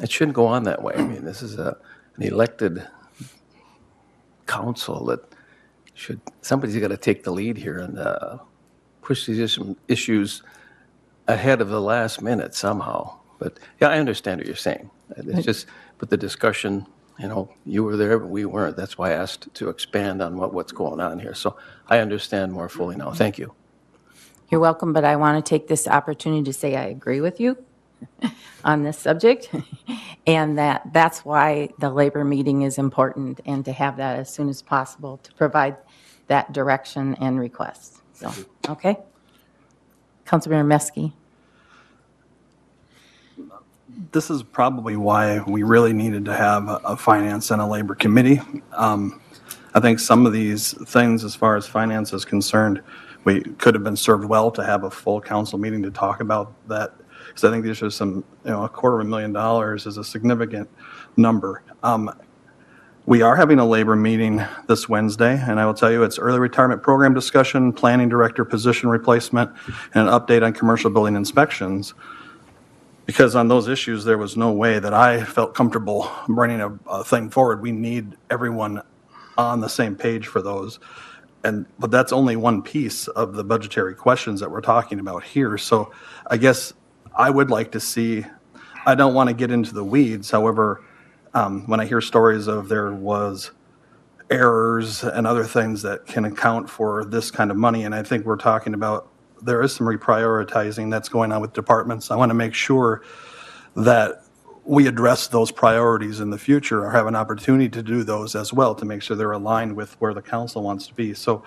F: it shouldn't go on that way. I mean, this is an elected council that somebody's got to take the lead here and push these issues ahead of the last minute somehow. But yeah, I understand what you're saying. It's just, but the discussion, you were there, but we weren't. That's why I asked to expand on what's going on here. So I understand more fully now. Thank you.
K: You're welcome, but I want to take this opportunity to say I agree with you on this subject, and that's why the labor meeting is important, and to have that as soon as possible to provide that direction and request. So, okay? Councilmember Meske.
J: This is probably why we really needed to have a finance and a labor committee. I think some of these things, as far as finance is concerned, we could have been served well to have a full council meeting to talk about that. Because I think these are some, $250,000 is a significant number. We are having a labor meeting this Wednesday, and I will tell you it's early retirement program discussion, planning director position replacement, and an update on commercial building inspections. Because on those issues, there was no way that I felt comfortable bringing a thing forward. We need everyone on the same page for those. But that's only one piece of the budgetary questions that we're talking about here. So I guess I would like to see, I don't want to get into the weeds. However, when I hear stories of there was errors and other things that can account for this kind of money, and I think we're talking about there is some reprioritizing that's going on with departments. I want to make sure that we address those priorities in the future or have an opportunity to do those as well to make sure they're aligned with where the council wants to be. So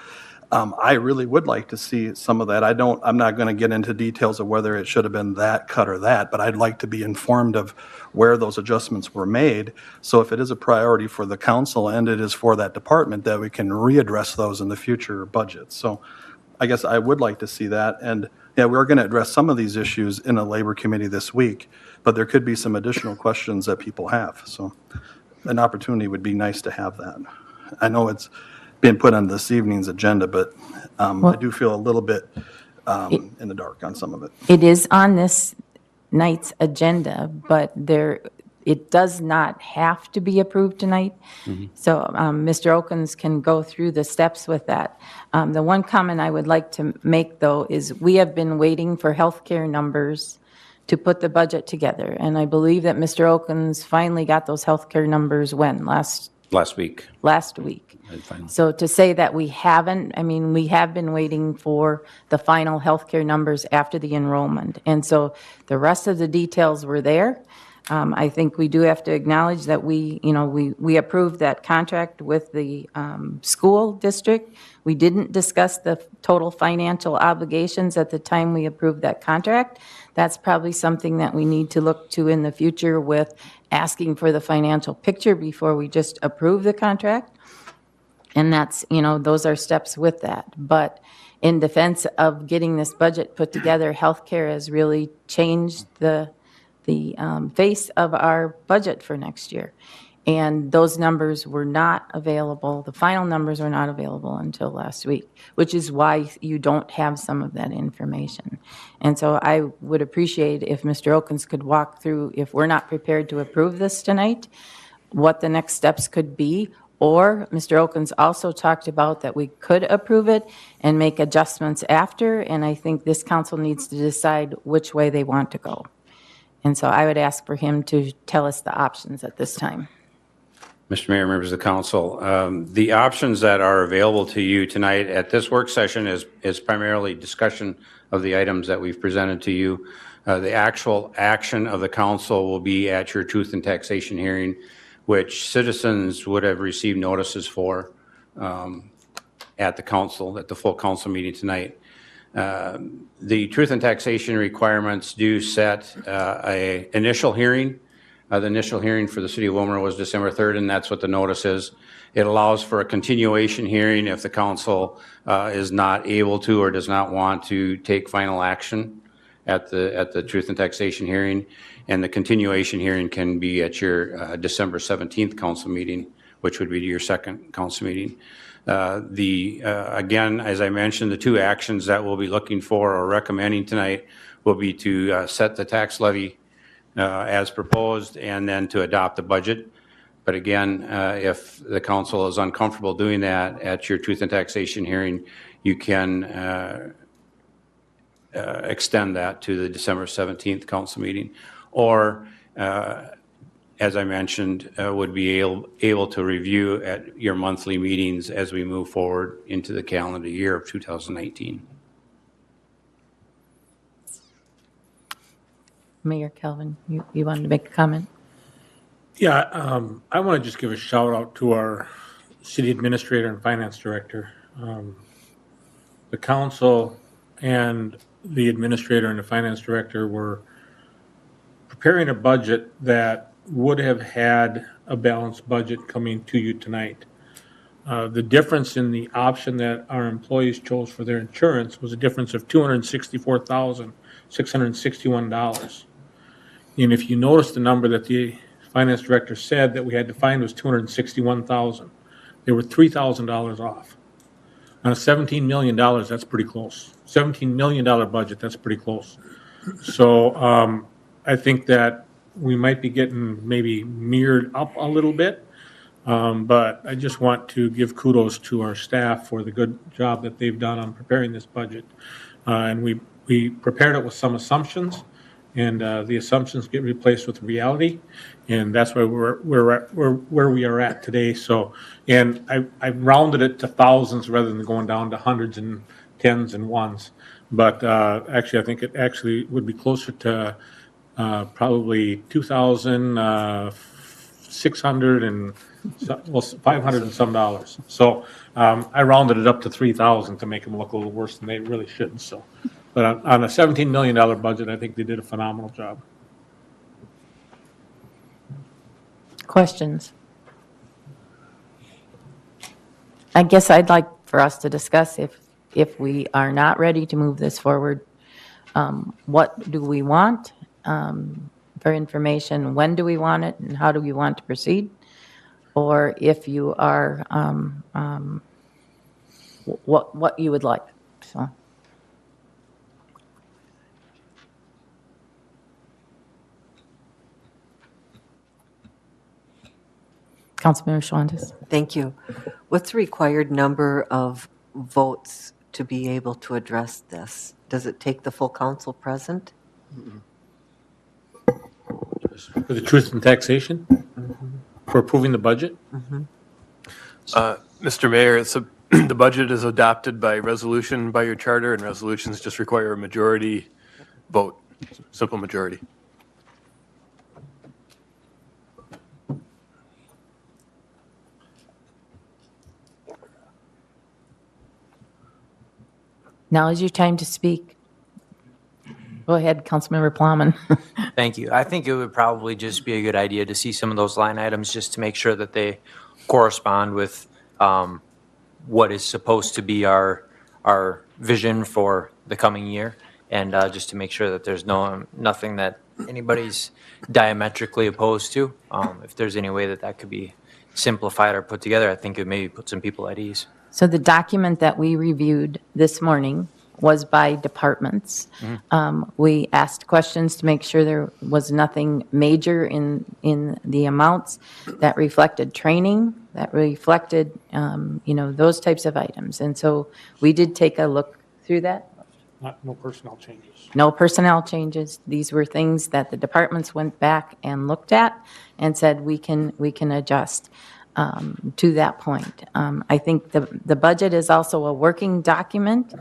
J: I really would like to see some of that. I'm not going to get into details of whether it should have been that cut or that, but I'd like to be informed of where those adjustments were made. So if it is a priority for the council and it is for that department, that we can readdress those in the future budgets. So I guess I would like to see that. And yeah, we're going to address some of these issues in a labor committee this week, but there could be some additional questions that people have. So an opportunity would be nice to have that. I know it's been put on this evening's agenda, but I do feel a little bit in the dark on some of it.
K: It is on this night's agenda, but it does not have to be approved tonight. Mm-hmm. So Mr. Okins can go through the steps with that. The one comment I would like to make, though, is we have been waiting for healthcare numbers to put the budget together. And I believe that Mr. Okins finally got those healthcare numbers when? Last week. Last week. So to say that we haven't, we have been waiting for the final healthcare numbers after the enrollment. And so the rest of the details were there. I think we do have to acknowledge that we approved that contract with the school district. We didn't discuss the total financial obligations at the time we approved that contract. That's probably something that we need to look to in the future with asking for the financial picture before we just approve the contract. And that's, those are steps with that. But in defense of getting this budget put together, healthcare has really changed the face of our budget for next year. And those numbers were not available, the final numbers were not available until last week, which is why you don't have some of that information. And so I would appreciate if Mr. Okins could walk through, if we're not prepared to approve this tonight, what the next steps could be. Or Mr. Okins also talked about that we could approve it and make adjustments after, and I think this council needs to decide which way they want to go. And so I would ask for him to tell us the options at this time.
P: Mr. Mayor, members of the council, the options that are available to you tonight at this work session is primarily discussion of the items that we've presented to you. The actual action of the council will be at your truth and taxation hearing, which citizens would have received notices for at the full council meeting tonight. The truth and taxation requirements do set a initial hearing. The initial hearing for the city of Willmar was December 3rd, and that's what the notice is. It allows for a continuation hearing if the council is not able to or does not want to take final action at the truth and taxation hearing. And the continuation hearing can be at your December 17th council meeting, which would be your second council meeting. Again, as I mentioned, the two actions that we'll be looking for or recommending tonight will be to set the tax levy as proposed and then to adopt the budget. But again, if the council is uncomfortable doing that at your truth and taxation hearing, you can extend that to the December 17th council meeting. Or, as I mentioned, would be able to review at your monthly meetings as we move forward into the calendar year of 2019.
K: Mayor Kelvin, you wanted to make a comment?
C: Yeah, I want to just give a shout out to our city administrator and finance director. The council and the administrator and the finance director were preparing a budget that would have had a balanced budget coming to you tonight. The difference in the option that our employees chose for their insurance was a difference of $264,661. And if you notice the number that the finance director said that we had to find was $261,000. They were $3,000 off. On a $17 million, that's pretty close. $17 million budget, that's pretty close. So I think that we might be getting maybe mirrored up a little bit. But I just want to give kudos to our staff for the good job that they've done on preparing this budget. And we prepared it with some assumptions, and the assumptions get replaced with reality, and that's why we're where we are at today. So, and I rounded it to thousands rather than going down to hundreds and tens and ones. But actually, I think it actually would be closer to probably 2,600 and well, 500 and some dollars. So I rounded it up to 3,000 to make them look a little worse than they really should. So, but on a $17 million budget, I think they did a phenomenal job.
K: Questions? I guess I'd like for us to discuss if we are not ready to move this forward, what do we want for information? When do we want it, and how do we want to proceed? Or if you are, what you would like. So. Councilmember Schwantes.
R: Thank you. What's the required number of votes to be able to address this? Does it take the full council present?
C: For the truth and taxation? For approving the budget?
F: Mr. Mayor, the budget is adopted by resolution by your charter, and resolutions just require a majority vote, simple majority.
K: Now is your time to speak. Go ahead, Councilmember Plowman.
I: Thank you. I think it would probably just be a good idea to see some of those line items just to make sure that they correspond with what is supposed to be our our vision for the coming year, and just to make sure that there's nothing that anybody's diametrically opposed to. If there's any way that could be simplified or put together, I think it maybe put some people at ease.
K: So the document that we reviewed this morning was by departments. We asked questions to make sure there was nothing major in the amounts that reflected training, that reflected, those types of items. And so we did take a look through that.
C: No personnel changes.
K: No personnel changes. These were things that the departments went back and looked at and said, we can adjust to that point. I think the budget is also a working document.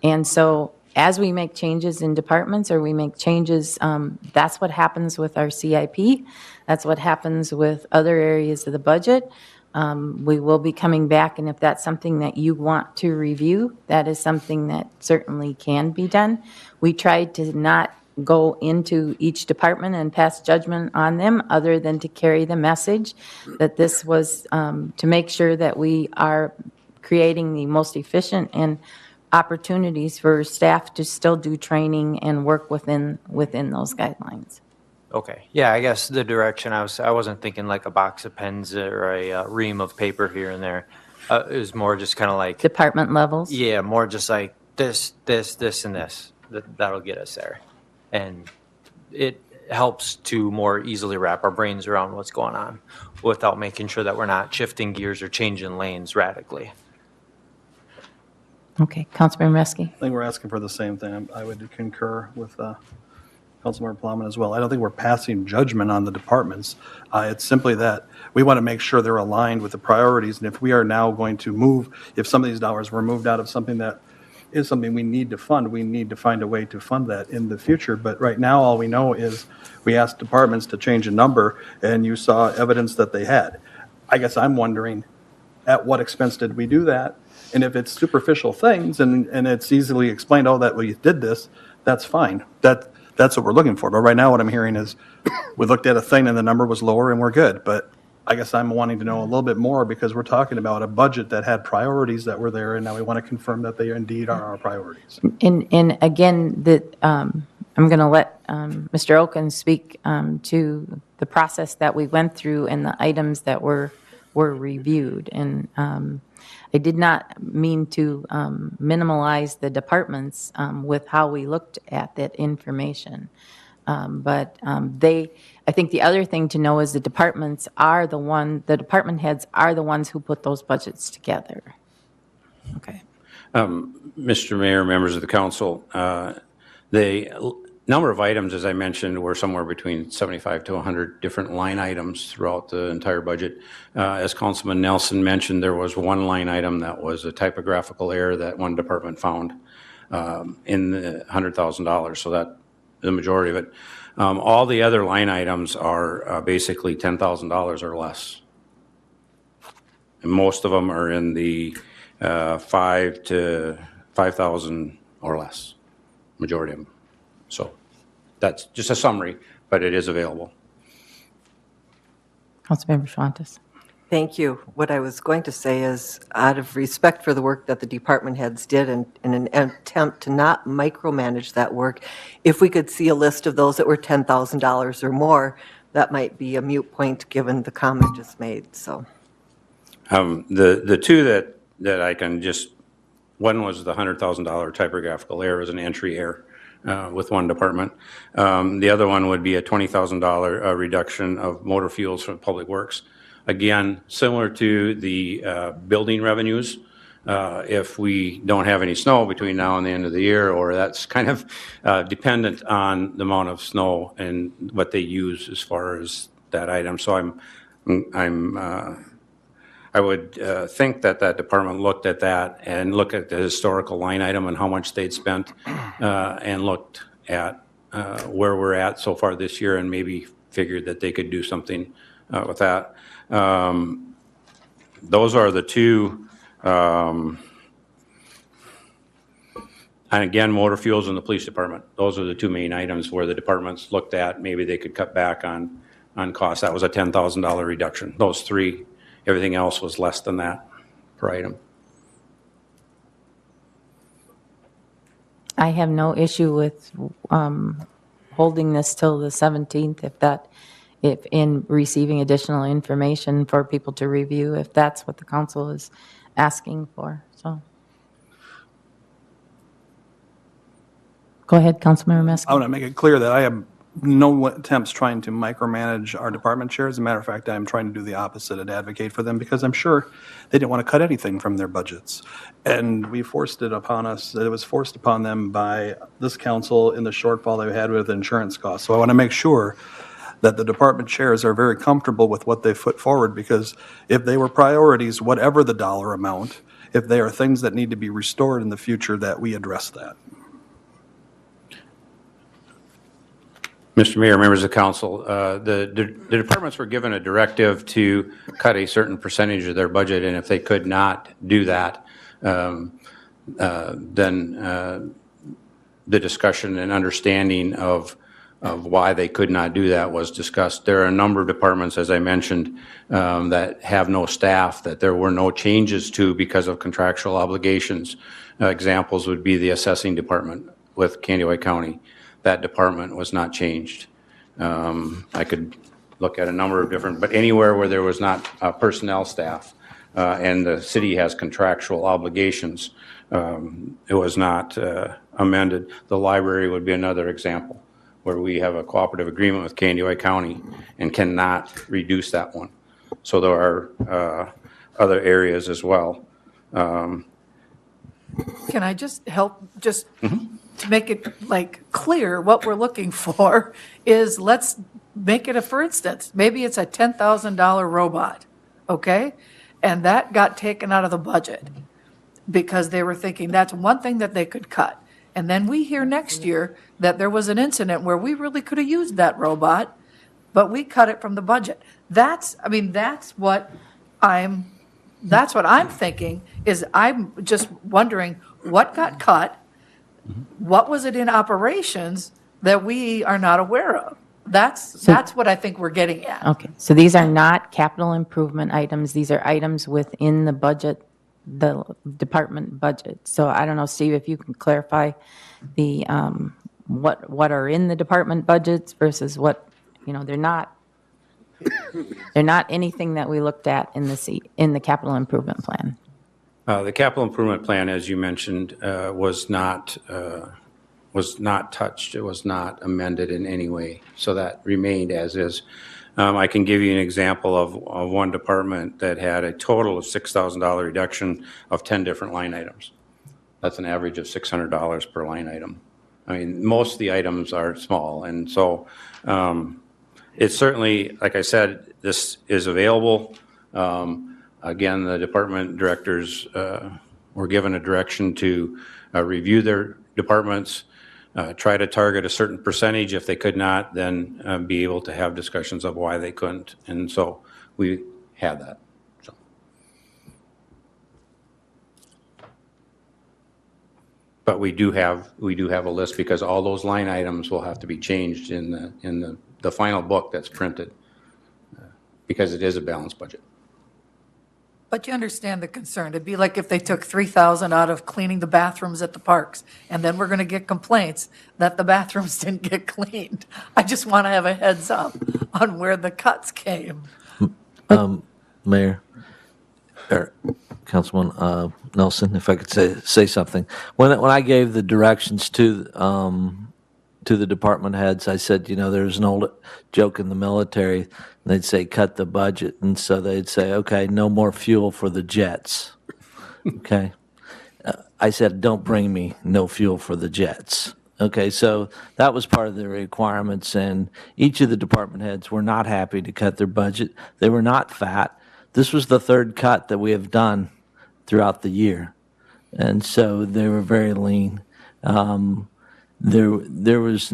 K: And so as we make changes in departments or we make changes, that's what happens with our CIP. That's what happens with other areas of the budget. We will be coming back, and if that's something that you want to review, that is something that certainly can be done. We tried to not go into each department and pass judgment on them other than to carry the message that this was to make sure that we are creating the most efficient and opportunities for staff to still do training and work within those guidelines.
I: Okay. Yeah, I guess the direction I wasn't thinking like a box of pens or a ream of paper here and there. It was more just kind of like
K: Department levels?
I: Yeah, more just like this, and this. That'll get us there. And it helps to more easily wrap our brains around what's going on without making sure that we're not shifting gears or changing lanes radically.
K: Okay, Councilman Reski.
J: I think we're asking for the same thing. I would concur with Councilmember Plowman as well. I don't think we're passing judgment on the departments. It's simply that we want to make sure they're aligned with the priorities. And if we are now going to move, if some of these dollars were moved out of something that is something we need to fund, we need to find a way to fund that in the future. But right now, all we know is we asked departments to change a number, and you saw evidence that they had. I guess I'm wondering, at what expense did we do that? And if it's superficial things and it's easily explained, oh, that we did this, that's fine. That's what we're looking for. But right now what I'm hearing is we looked at a thing and the number was lower and we're good. But I guess I'm wanting to know a little bit more because we're talking about a budget that had priorities that were there, and now we want to confirm that they indeed are our priorities.
K: And again, I'm going to let Mr. Oken speak to the process that we went through and the items that were reviewed. And I did not mean to minimalize the departments with how we looked at that information. But I think the other thing to know is the department heads are the ones who put those budgets together. Okay.
P: Mr. Mayor, members of the council, the number of items, as I mentioned, were somewhere between 75 to 100 different line items throughout the entire budget. As Councilman Nelson mentioned, there was one line item that was a typographical error that one department found in the $100,000, so that the majority of it. All the other line items are basically $10,000 or less. And most of them are in the 5 to 5,000 or less, majority of them. So that's just a summary, but it is available.
K: Councilmember Schwantes.
R: Thank you. What I was going to say is, out of respect for the work that the department heads did and in an attempt to not micromanage that work, if we could see a list of those that were $10,000 or more, that might be a moot point given the comment just made. So,
P: the two that I can just, one was the $100,000 typographical error, was an entry error with one department. The other one would be a $20,000 reduction of motor fuels from Public Works. Again, similar to the building revenues, if we don't have any snow between now and the end of the year, or that's kind of dependent on the amount of snow and what they use as far as that item. So I would think that that department looked at that and looked at the historical line item and how much they'd spent and looked at where we're at so far this year and maybe figured that they could do something with that. Those are the two, and again, motor fuels in the police department. Those are the two main items where the departments looked at maybe they could cut back on costs. That was a $10,000 reduction. Those three, everything else was less than that per item.
K: I have no issue with holding this till the 17th if in receiving additional information for people to review, if that's what the council is asking for, so. Go ahead, Councilmember Metzger.
J: I want to make it clear that I have no attempts trying to micromanage our department chairs. As a matter of fact, I'm trying to do the opposite and advocate for them because I'm sure they didn't want to cut anything from their budgets. And we forced it upon us, it was forced upon them by this council in the shortfall they had with insurance costs. So I want to make sure that the department chairs are very comfortable with what they put forward, because if they were priorities, whatever the dollar amount, if they are things that need to be restored in the future, that we address that.
P: Mr. Mayor, members of council, the departments were given a directive to cut a certain percentage of their budget, and if they could not do that, then the discussion and understanding of why they could not do that was discussed. There are a number of departments, as I mentioned, that have no staff, that there were no changes to because of contractual obligations. Examples would be the assessing department with Candiway County. That department was not changed. I could look at a number of different, but anywhere where there was not personnel staff and the city has contractual obligations, it was not amended. The library would be another example where we have a cooperative agreement with Candiway County and cannot reduce that one. So there are other areas as well.
B: Can I just help, to make it like clear, what we're looking for is, let's make it for instance, maybe it's a $10,000 robot, okay? And that got taken out of the budget because they were thinking that's one thing that they could cut. And then we hear next year that there was an incident where we really could have used that robot, but we cut it from the budget. That's what I'm thinking, is I'm just wondering what got cut. What was it in operations that we are not aware of? That's what I think we're getting at.
K: Okay, so these are not capital improvement items. These are items within the budget, the department budget. So I don't know, Steve, if you can clarify the what are in the department budgets versus what, they're not anything that we looked at in the capital improvement plan.
P: The capital improvement plan, as you mentioned, was not touched. It was not amended in any way. So that remained as is. I can give you an example of one department that had a total of $6,000 reduction of 10 different line items. That's an average of $600 per line item. I mean, most of the items are small. And so it's certainly, like I said, this is available. Again, the department directors were given a direction to review their departments, try to target a certain percentage. If they could not, then be able to have discussions of why they couldn't. And so we had that. So. But we do have a list, because all those line items will have to be changed in the final book that's printed, because it is a balanced budget.
B: But you understand the concern. It'd be like if they took $3,000 out of cleaning the bathrooms at the parks, and then we're going to get complaints that the bathrooms didn't get cleaned. I just want to have a heads up on where the cuts came.
Q: Mayor, or Councilman Nelson, if I could say something. When I gave the directions to the department heads, I said, there's an old joke in the military, and they'd say, cut the budget. And so they'd say, okay, no more fuel for the jets. Okay. I said, don't bring me no fuel for the jets. Okay, so that was part of the requirements, and each of the department heads were not happy to cut their budget. They were not fat. This was the third cut that we have done throughout the year, and so they were very lean. There was,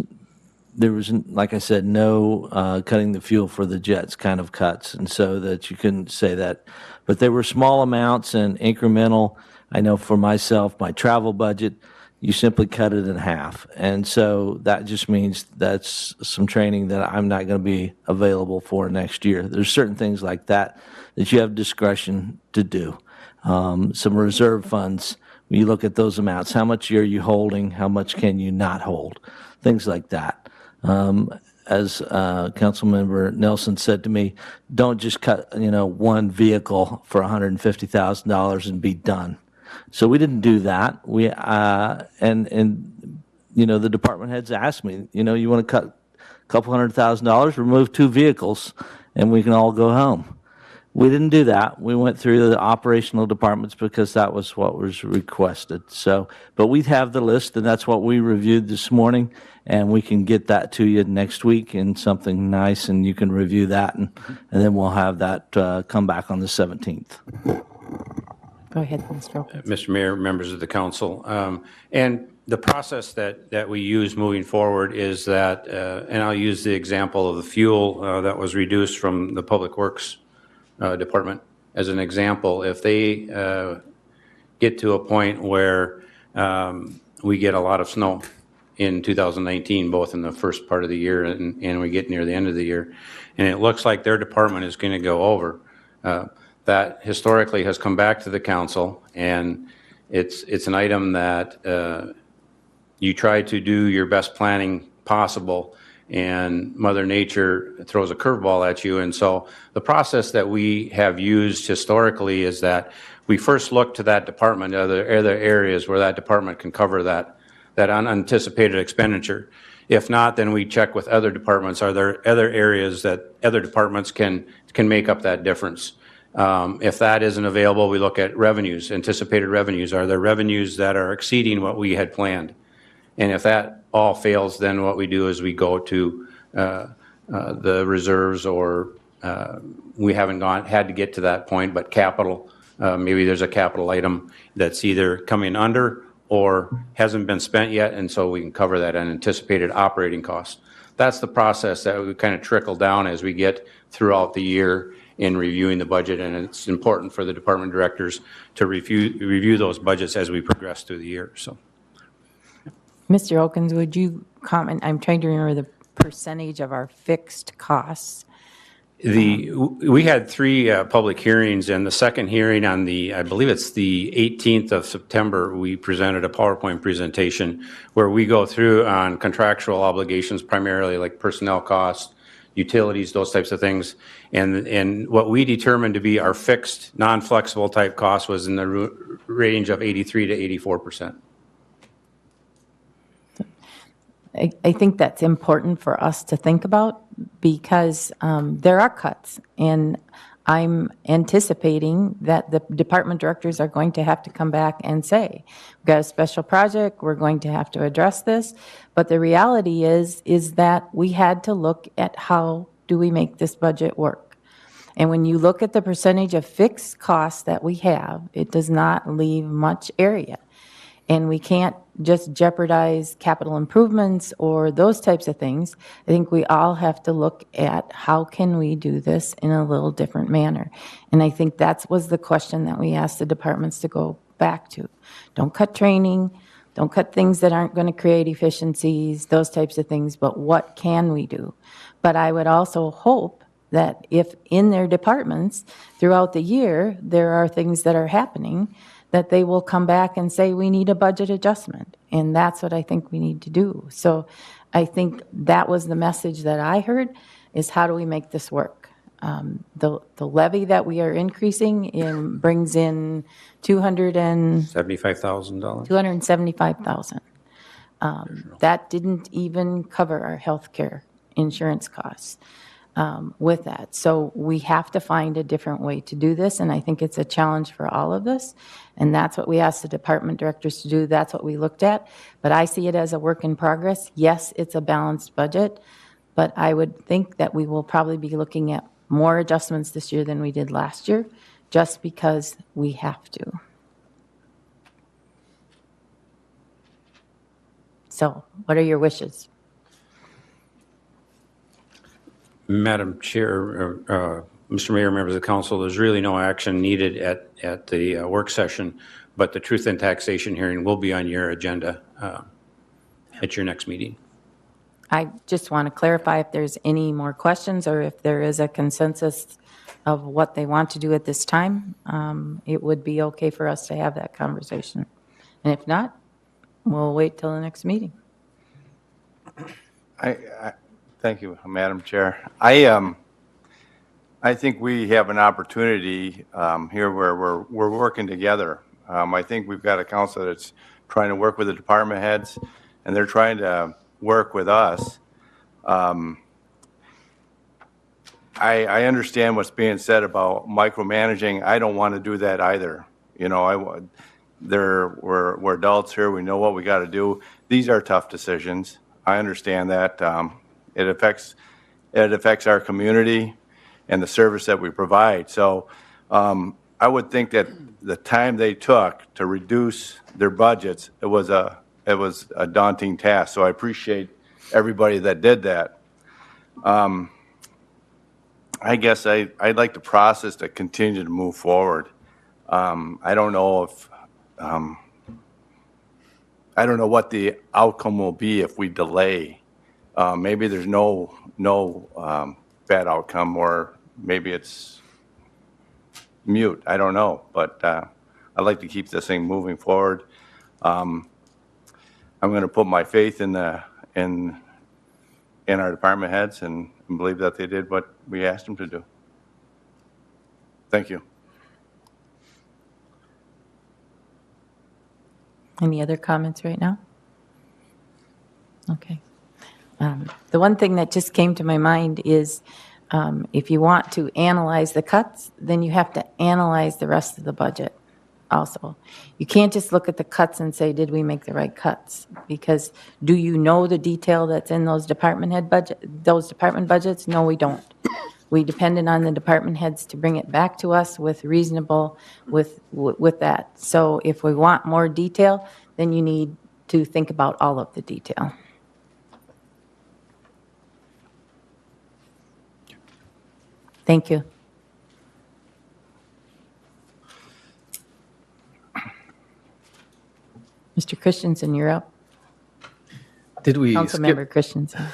Q: like I said, no cutting the fuel for the jets kind of cuts, and so that you couldn't say that. But they were small amounts and incremental. I know for myself, my travel budget, you simply cut it in half. And so that just means that's some training that I'm not going to be available for next year. There's certain things like that you have discretion to do. Some reserve funds You look at those amounts. How much are you holding? How much can you not hold? Things like that. As Councilmember Nelson said to me, don't just cut, one vehicle for $150,000 and be done. So we didn't do that. The department heads asked me, you want to cut a couple $100,000, remove 2 vehicles, and we can all go home. We didn't do that. We went through the operational departments because that was what was requested. So, but we have the list, and that's what we reviewed this morning, and we can get that to you next week in something nice, and you can review that, and then we'll have that come back on the 17th.
K: Go ahead, Mr. Wilkins.
P: Mr. Mayor, members of the council. And the process that we use moving forward is that, and I'll use the example of the fuel that was reduced from the Public Works Department as an example. If they get to a point where we get a lot of snow in 2019, both in the first part of the year and we get near the end of the year, and it looks like their department is going to go over, that historically has come back to the council, and it's an item that you try to do your best planning possible, and Mother Nature throws a curveball at you. And so the process that we have used historically is that we first look to that department, other areas where that department can cover that unanticipated expenditure. If not, then we check with other departments. Are there other areas that other departments can make up that difference? If that isn't available, we look at revenues, anticipated revenues. Are there revenues that are exceeding what we had planned? And if that all fails, then what we do is we go to the reserves, or we haven't had to get to that point, but capital, maybe there's a capital item that's either coming under or hasn't been spent yet, and so we can cover that unanticipated operating cost. That's the process that we kind of trickle down as we get throughout the year in reviewing the budget, and it's important for the department directors to review those budgets as we progress through the year. So,
K: Mr. Wilkins, would you comment? I'm trying to remember the percentage of our fixed costs.
P: We had 3 public hearings, and the second hearing on I believe it's the 18th of September, we presented a PowerPoint presentation where we go through on contractual obligations, primarily like personnel costs, utilities, those types of things. And what we determined to be our fixed, non-flexible type cost was in the range of 83 to 84%.
K: I think that's important for us to think about, because there are cuts, and I'm anticipating that the department directors are going to have to come back and say, we've got a special project, we're going to have to address this. But the reality is that we had to look at how do we make this budget work. And when you look at the percentage of fixed costs that we have, it does not leave much area. And we can't just jeopardize capital improvements or those types of things. I think we all have to look at how can we do this in a little different manner. And I think that was the question that we asked the departments to go back to. Don't cut training, don't cut things that aren't going to create efficiencies, those types of things, but what can we do? But I would also hope that if in their departments throughout the year there are things that are happening, that they will come back and say, we need a budget adjustment. And that's what I think we need to do. So I think that was the message that I heard, is how do we make this work? The levy that we are increasing brings in
P: $275,000.
K: That didn't even cover our health care insurance costs. With that. So we have to find a different way to do this, and I think it's a challenge for all of us, and that's what we asked the department directors to do. That's what we looked at, but I see it as a work in progress. Yes, it's a balanced budget, but I would think that we will probably be looking at more adjustments this year than we did last year, just because we have to. So what are your wishes?
P: Madam Chair, Mr. Mayor, members of the council, there's really no action needed at the work session, but the truth in taxation hearing will be on your agenda at your next meeting.
K: I just want to clarify if there's any more questions, or if there is a consensus of what they want to do at this time. It would be okay for us to have that conversation. And if not, we'll wait till the next meeting.
S: Thank you, Madam Chair. I think we have an opportunity here where we're working together. I think we've got a council that's trying to work with the department heads, and they're trying to work with us. I understand what's being said about micromanaging. I don't want to do that either. You know, we're adults here. We know what we got to do. These are tough decisions. I understand that. It affects our community and the service that we provide. So I would think that the time they took to reduce their budgets, it was a daunting task. So I appreciate everybody that did that. I guess I'd like the process to continue to move forward. I don't know what the outcome will be if we delay. Maybe there's no bad outcome, or maybe it's mute. I don't know, but I'd like to keep this thing moving forward. I'm going to put my faith in our department heads and believe that they did what we asked them to do. Thank you.
K: Any other comments right now? Okay. The one thing that just came to my mind is if you want to analyze the cuts, then you have to analyze the rest of the budget also. You can't just look at the cuts and say, did we make the right cuts? Because do you know the detail that's in those department budgets? No, we don't. We depended on the department heads to bring it back to us with reasonable, with that. So if we want more detail, then you need to think about all of the detail. Thank you. Mr. Christensen, you're up.
F: Did we
K: Councilmember Christensen.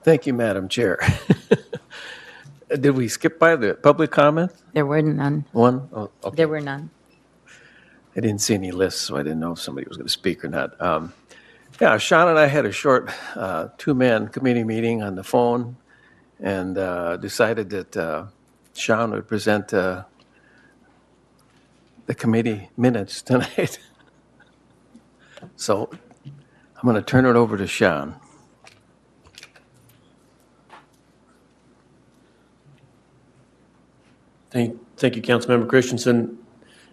F: Thank you, Madam Chair. Did we skip by the public comment?
K: There were none.
F: One? Oh, okay.
K: There were none.
F: I didn't see any lists, so I didn't know if somebody was going to speak or not. Yeah, Sean and I had a short two-man committee meeting on the phone, and decided that Sean would present the committee minutes tonight. So I'm going to turn it over to Sean.
T: Thank you, Councilmember Christensen.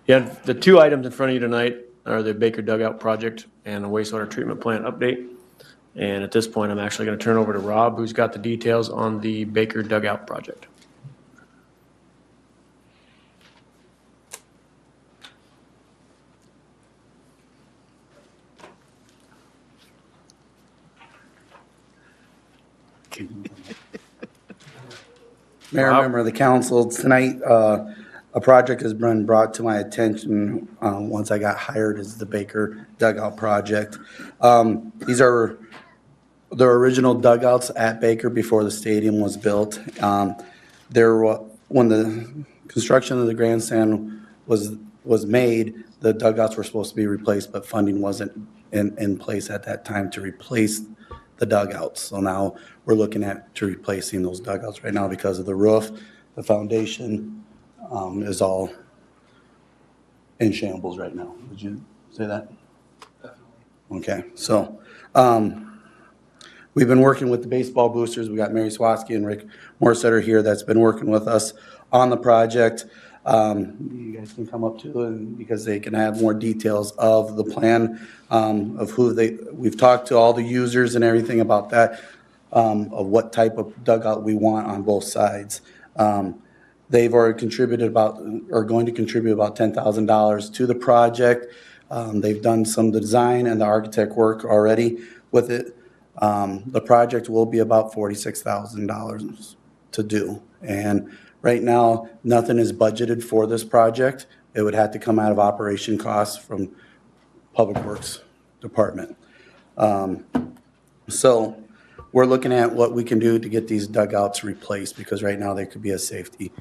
T: Yeah, the two items in front of you tonight are the Baker Dugout Project and the wastewater treatment plant update. And at this point, I'm actually going to turn over to Rob, who's got the details on the Baker Dugout Project.
D: Mayor, member of the council, tonight a project has been brought to my attention once I got hired as the Baker Dugout Project. These are the original dugouts at Baker before the stadium was built. When the construction of the grandstand was made, the dugouts were supposed to be replaced, but funding wasn't in place at that time to replace the dugouts. So now we're looking at replacing those dugouts right now because of the roof. The foundation is all in shambles right now. Would you say that? Definitely. Okay, so we've been working with the baseball boosters. We got Mary Swatsky and Rick Morsetter here that's been working with us on the project. You guys can come up to it because they can have more details of the plan of we've talked to all the users and everything about that, of what type of dugout we want on both sides. They've already going to contribute about $10,000 to the project. They've done some design and the architect work already with it. The project will be about $46,000 to do. And right now, nothing is budgeted for this project. It would have to come out of operation costs from Public Works Department. So we're looking at what we can do to get these dugouts replaced because right now they could be a safety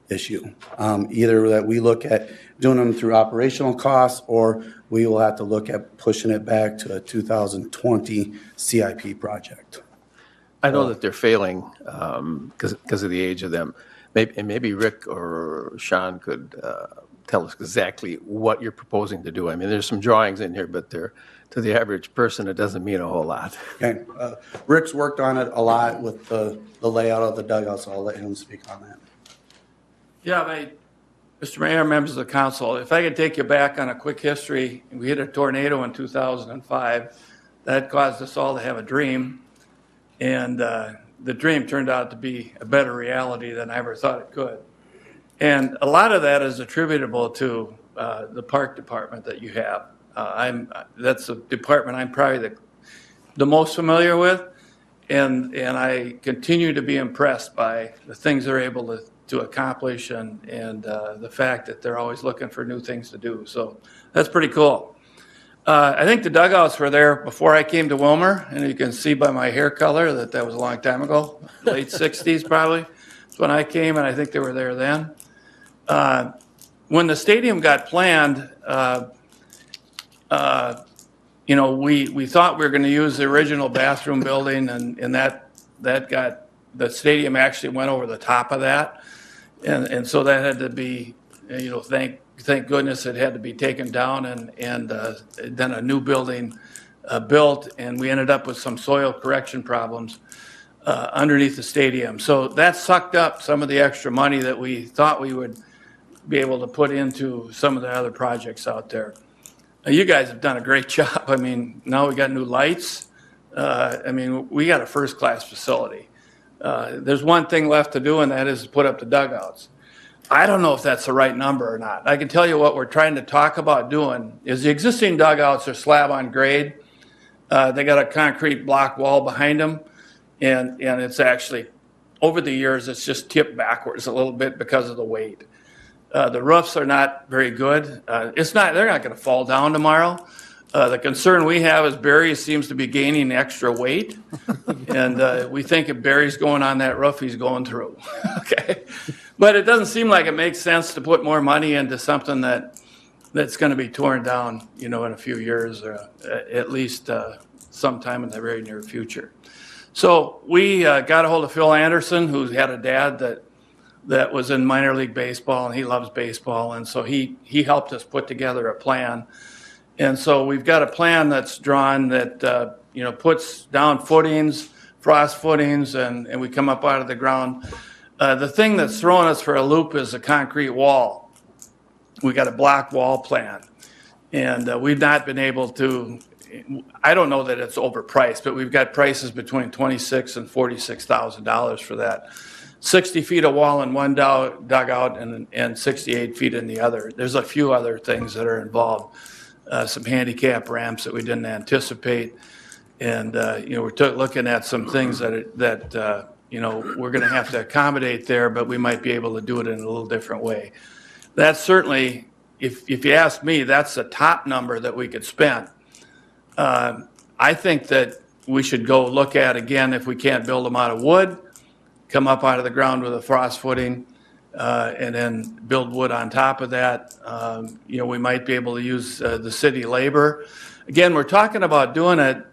D: issue. Either that we look at doing them through operational costs, or we will have to look at pushing it back to a 2020 CIP project.
F: I know that they're failing because of the age of them. Maybe Rick or Sean could tell us exactly what you're proposing to do. I mean, there's some drawings in here, but they're, to the average person, it doesn't mean a whole lot.
D: Okay, Rick's worked on it a lot with the layout of the dugouts, so I'll let him speak on that.
U: Yeah, Mr. Mayor, members of the council, if I could take you back on a quick history, we hit a tornado in 2005. That caused us all to have a dream, and the dream turned out to be a better reality than I ever thought it could. And a lot of that is attributable to the park department that you have. That's a department I'm probably the most familiar with, and I continue to be impressed by the things they're able to accomplish and the fact that they're always looking for new things to do. So that's pretty cool. I think the dugouts were there before I came to Willmar, and you can see by my hair color that was a long time ago, late 60s probably. That's when I came, and I think they were there then. When the stadium got planned, you know, we thought we were going to use the original bathroom building, and that got, the stadium actually went over the top of that. And so that had to be, you know, thank goodness it had to be taken down and then a new building built, and we ended up with some soil correction problems underneath the stadium. So that sucked up some of the extra money that we thought we would be able to put into some of the other projects out there. You guys have done a great job. I mean, now we got new lights. I mean, we got a first-class facility. There's one thing left to do, and that is put up the dugouts. I don't know if that's the right number or not. I can tell you what we're trying to talk about doing is the existing dugouts are slab on grade. They got a concrete block wall behind them, and it's actually, over the years, it's just tipped backwards a little bit because of the weight. The roofs are not very good. They're not going to fall down tomorrow. The concern we have is Barry seems to be gaining extra weight, and we think if Barry's going on that roof, he's going through. Okay, but it doesn't seem like it makes sense to put more money into something that's going to be torn down, you know, in a few years, or at least sometime in the very near future. So we got a hold of Phil Anderson, who had a dad that was in minor league baseball, and he loves baseball, and so he helped us put together a plan. And so we've got a plan that's drawn that, you know, puts down footings, frost footings, and we come up out of the ground. The thing that's throwing us for a loop is a concrete wall. We got a block wall plan, and we've not been able to, I don't know that it's overpriced, but we've got prices between $26,000 and $46,000 for that. 60 feet of wall in one dugout and 68 feet in the other. There's a few other things that are involved. Some handicap ramps that we didn't anticipate, and you know, we're looking at some things that you know, we're going to have to accommodate there, but we might be able to do it in a little different way. That's certainly, if you ask me, that's the top number that we could spend. I think that we should go look at, again, if we can't build them out of wood, come up out of the ground with a frost footing, and then build wood on top of that. You know, we might be able to use the city labor. Again, we're talking about doing it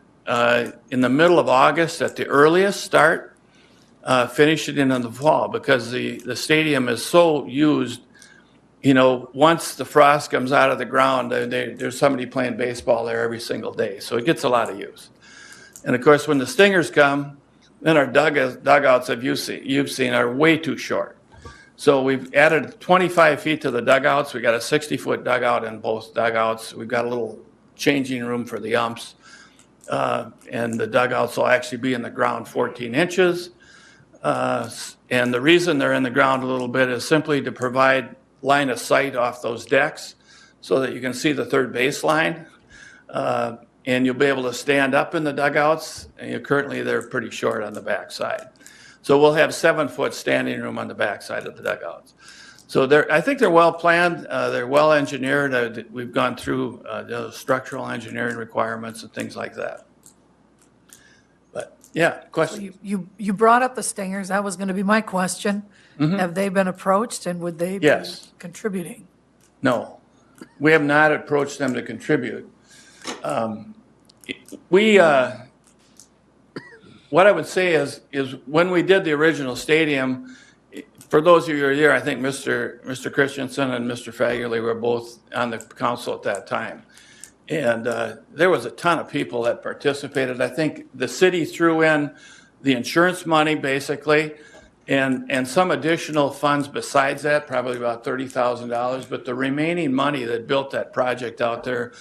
U: in the middle of August at the earliest start, finish it in the fall, because the stadium is so used. You know, once the frost comes out of the ground, there's somebody playing baseball there every single day, so it gets a lot of use. And of course, when the stingers come, then our dugouts, you've seen, are way too short. So we've added 25 feet to the dugouts. We got a 60-foot dugout in both dugouts. We've got a little changing room for the umps. And the dugouts will actually be in the ground 14 inches. And the reason they're in the ground a little bit is simply to provide line of sight off those decks so that you can see the third baseline. And you'll be able to stand up in the dugouts. And currently, they're pretty short on the backside. So we'll have 7-foot standing room on the backside of the dugouts. So I think they're well planned. They're well engineered. We've gone through the structural engineering requirements and things like that. But Yeah, question.
B: You brought up the Stingers. That was going to be my question. Have they been approached and would they be
U: Yes.
B: contributing?
U: No, we have not approached them to contribute. What I would say is when we did the original stadium, for those of you who are here, I think Mr. Christensen and Mr. Fagerly were both on the council at that time. And there was a ton of people that participated. I think the city threw in the insurance money, basically, and some additional funds besides that, probably about $30,000. But the remaining money that built that project out there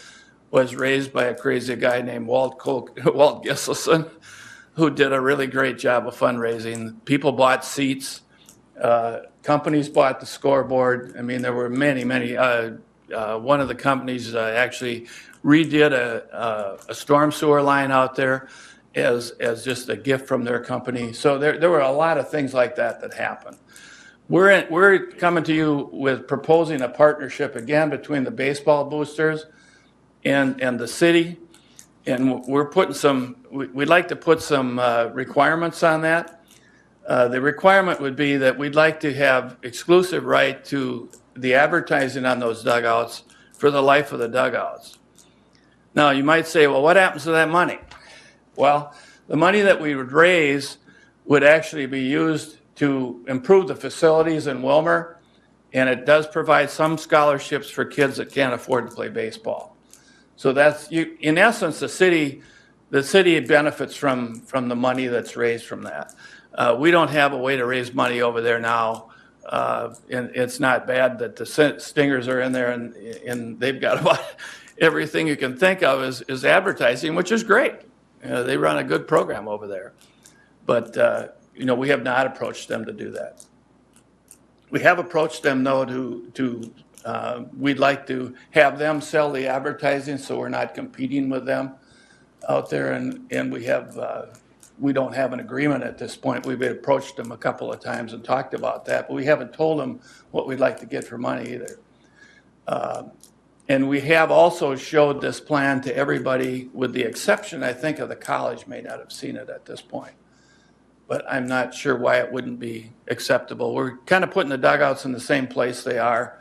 U: was raised by a crazy guy named Walt Giselson, who did a really great job of fundraising. People bought seats. Companies bought the scoreboard. I mean, there were many. One of the companies actually redid a storm sewer line out there as just a gift from their company. So there were a lot of things like that happened. We're coming to you with proposing a partnership again between the baseball boosters and the city. And we'd like to put some requirements on that. The requirement would be that we'd like to have exclusive right to the advertising on those dugouts for the life of the dugouts. Now, you might say, well, what happens to that money? Well, the money that we would raise would actually be used to improve the facilities in Willmar, and it does provide some scholarships for kids that can't afford to play baseball. So that's, in essence, the city benefits from the money that's raised from that. We don't have a way to raise money over there now. And it's not bad that the Stingers are in there and they've got about everything you can think of is advertising, which is great. They run a good program over there. But, we have not approached them to do that. We have approached them, though, we'd like to have them sell the advertising so we're not competing with them out there. And we don't have an agreement at this point. We've approached them a couple of times and talked about that, but we haven't told them what we'd like to get for money either. And we have also showed this plan to everybody, with the exception, I think, of the college may not have seen it at this point. But I'm not sure why it wouldn't be acceptable. We're kind of putting the dugouts in the same place they are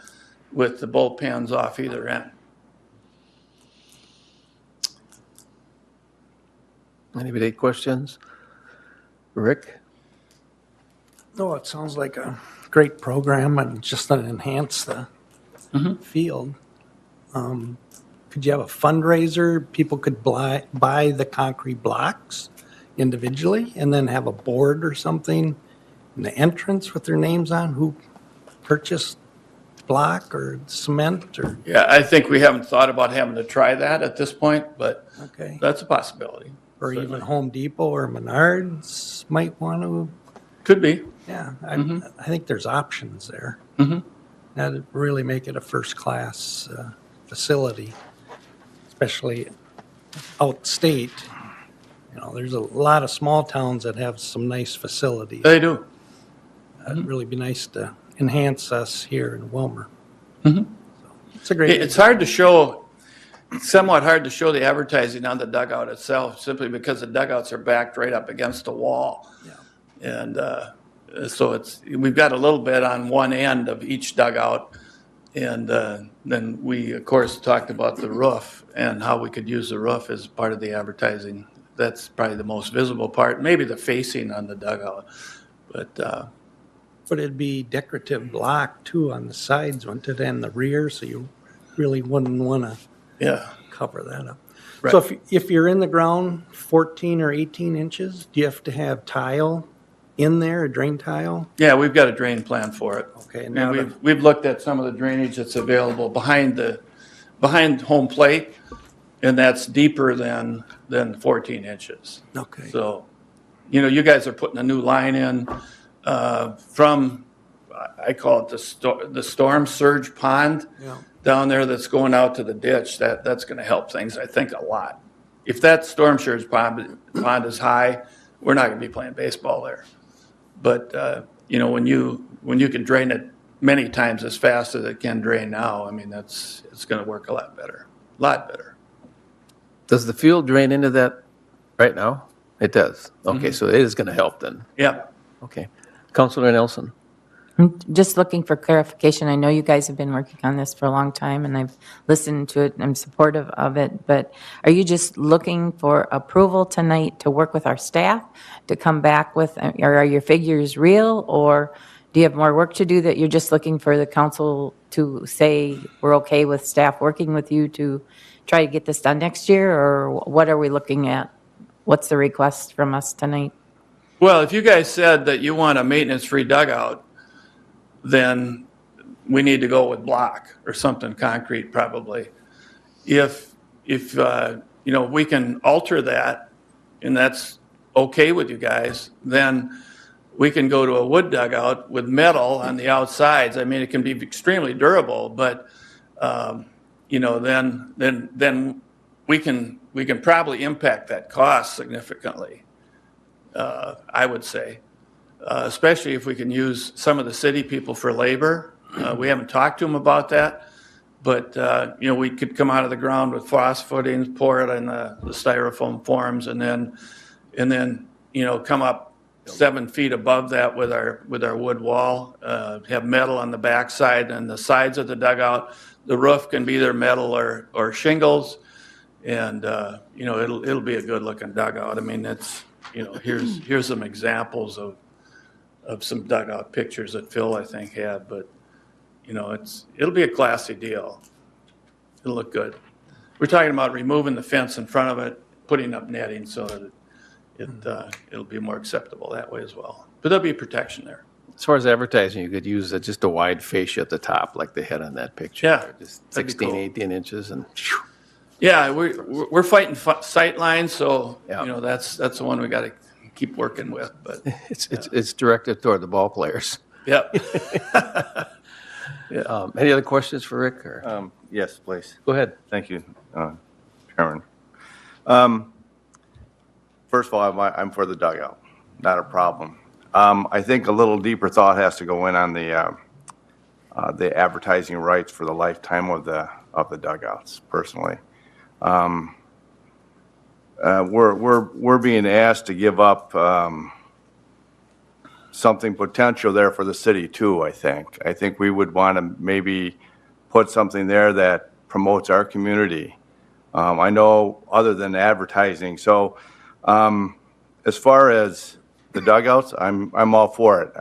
U: with the bullpens off either end.
F: Anybody questions? Rick?
O: No, it sounds like a great program and just to enhance the field. Could you have a fundraiser? People could buy the concrete blocks individually and then have a board or something in the entrance with their names on who purchased block or cement or?
U: Yeah, I think we haven't thought about having to try that at this point, but that's a possibility.
O: Or even Home Depot or Menards might want to.
U: Could be.
O: Yeah, I think there's options there. That'd really make it a first-class facility, especially outstate. There's a lot of small towns that have some nice facilities.
U: They do.
O: It'd really be nice to enhance us here in Willmar.
U: It's a great. It's hard to show. Somewhat hard to show the advertising on the dugout itself, simply because the dugouts are backed right up against the wall. Yeah. And so we've got a little bit on one end of each dugout, and then we, of course, talked about the roof and how we could use the roof as part of the advertising. That's probably the most visible part, maybe the facing on the dugout. But
O: it'd be decorative block, too, on the sides, wouldn't it, and the rear, so you really wouldn't want to cover that up. Right. So if you're in the ground 14 or 18 inches, do you have to have tile in there, a drain tile?
U: Yeah, we've got a drain plan for it.
O: Okay.
U: Now we've looked at some of the drainage that's available behind home plate, and that's deeper than 14 inches.
O: Okay.
U: So, you guys are putting a new line in from, I call it the storm surge pond down there that's going out to the ditch. That's going to help things, I think, a lot. If that storm surge pond is high, we're not going to be playing baseball there. But when you can drain it many times as fast as it can drain now, I mean, it's going to work a lot better.
F: Does the field drain into that right now? It does. Okay, so it is going to help then.
U: Yep.
F: Okay. Councilor Nelson?
K: I'm just looking for clarification. I know you guys have been working on this for a long time, and I've listened to it, and I'm supportive of it, but are you just looking for approval tonight to work with our staff to come back with, or are your figures real, or do you have more work to do that you're just looking for the council to say we're okay with staff working with you to try to get this done next year, or what are we looking at? What's the request from us tonight?
U: Well, if you guys said that you want a maintenance-free dugout, then we need to go with block or something concrete probably. If we can alter that and that's okay with you guys, then we can go to a wood dugout with metal on the outsides. I mean, it can be extremely durable, but then we can probably impact that cost significantly. I would say. Especially if we can use some of the city people for labor. We haven't talked to them about that, but we could come out of the ground with frost footings, pour it in the styrofoam forms, and then come up 7 feet above that with our wood wall. Have metal on the backside and the sides of the dugout. The roof can be either metal or shingles, and it'll be a good looking dugout. I mean, it's here's some examples of some dugout pictures that Phil, I think, had, but, it'll be a classy deal. It'll look good. We're talking about removing the fence in front of it, putting up netting so that it'll be more acceptable that way as well. But there'll be protection there.
F: As far as advertising, you could use just a wide fascia at the top like they had on that picture.
U: Yeah,
F: just 16,
U: cool.
F: 18 inches and.
U: Yeah, we're fighting sight lines, so, that's the one we got to keep working with, but
F: it's directed toward the ball players.
U: Yep.
F: Any other questions for Rick? Or?
S: Yes, please.
F: Go ahead.
S: Thank you, Chairman. First of all, I'm for the dugout. Not a problem. I think a little deeper thought has to go in on the advertising rights for the lifetime of the dugouts. Personally. We're being asked to give up something potential there for the city too, I think we would want to maybe put something there that promotes our community. I know other than advertising. So as far as the dugouts, I'm all for it.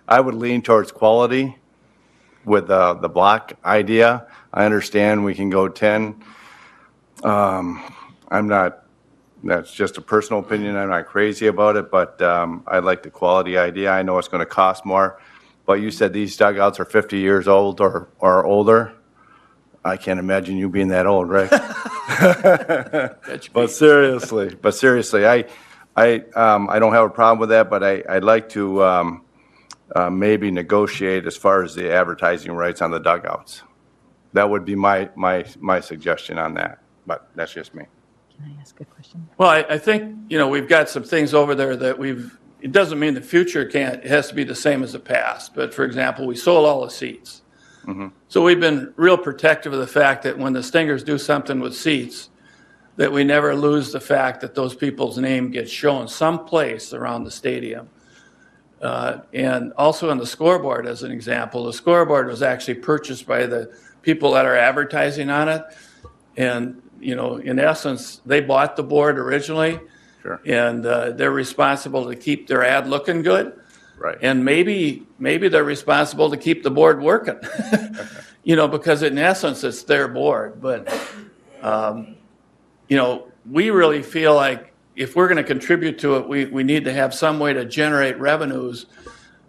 S: I would lean towards quality with the block idea. I understand we can go 10. That's just a personal opinion. I'm not crazy about it, but I like the quality idea. I know it's going to cost more, but you said these dugouts are 50 years old or older. I can't imagine you being that old, right? But seriously, I don't have a problem with that, but I'd like to maybe negotiate as far as the advertising rights on the dugouts. That would be my suggestion on that, but that's just me.
K: Can I ask a question?
U: Well, I think, we've got some things over there that it doesn't mean the future it has to be the same as the past. But for example, we sold all the seats.
S: Mm-hmm.
U: So we've been real protective of the fact that when the Stingers do something with seats, that we never lose the fact that those people's name gets shown someplace around the stadium. And also on the scoreboard, as an example, the scoreboard was actually purchased by the people that are advertising on it. And in essence, they bought the board originally.
S: Sure.
U: And they're responsible to keep their ad looking good.
S: Right.
U: And maybe they're responsible to keep the board working, because in essence, it's their board. But, we really feel like if we're going to contribute to it, we need to have some way to generate revenues,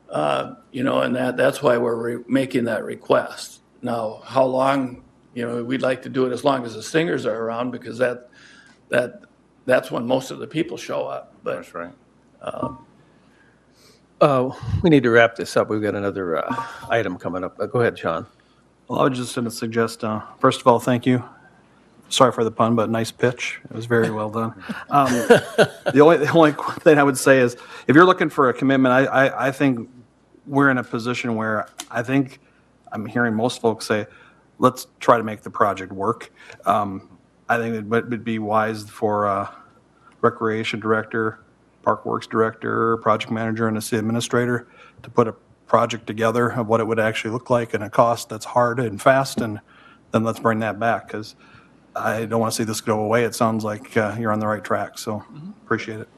U: and that's why we're making that request. Now, how long? We'd like to do it as long as the Stingers are around, because that's when most of the people show up. But
S: that's right.
F: We need to wrap this up. We've got another item coming up. Go ahead, Sean.
J: Well, I was just going to suggest, first of all, thank you. Sorry for the pun, but nice pitch. It was very well done. The only thing I would say is, if you're looking for a commitment, I think we're in a position where I think I'm hearing most folks say, let's try to make the project work. I think it would be wise for recreation director, park works director, project manager, and a city administrator to put a project together of what it would actually look like and a cost that's hard and fast, and then let's bring that back, because I don't want to see this go away. It sounds like you're on the right track, so appreciate it.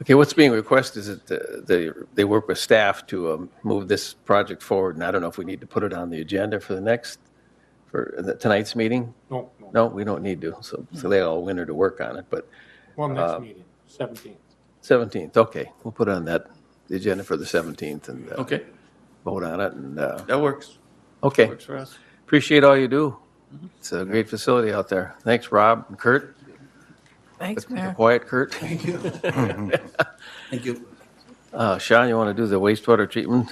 F: Okay, what's being requested is that they work with staff to move this project forward, and I don't know if we need to put it on the agenda for tonight's meeting?
C: No.
F: No, we don't need to, so they all winter to work on it, but.
C: Well, next meeting, 17th.
F: 17th, okay, we'll put it on the agenda for the 17th and
T: Okay,
F: vote on it, and,
T: that works.
F: okay.
T: Works for us.
F: Appreciate all you do. It's a great facility out there. Thanks, Rob and Kurt.
B: Thanks, Mayor.
F: Quiet, Kurt.
D: Thank you. Thank you.
F: Sean, you want to do the wastewater treatment?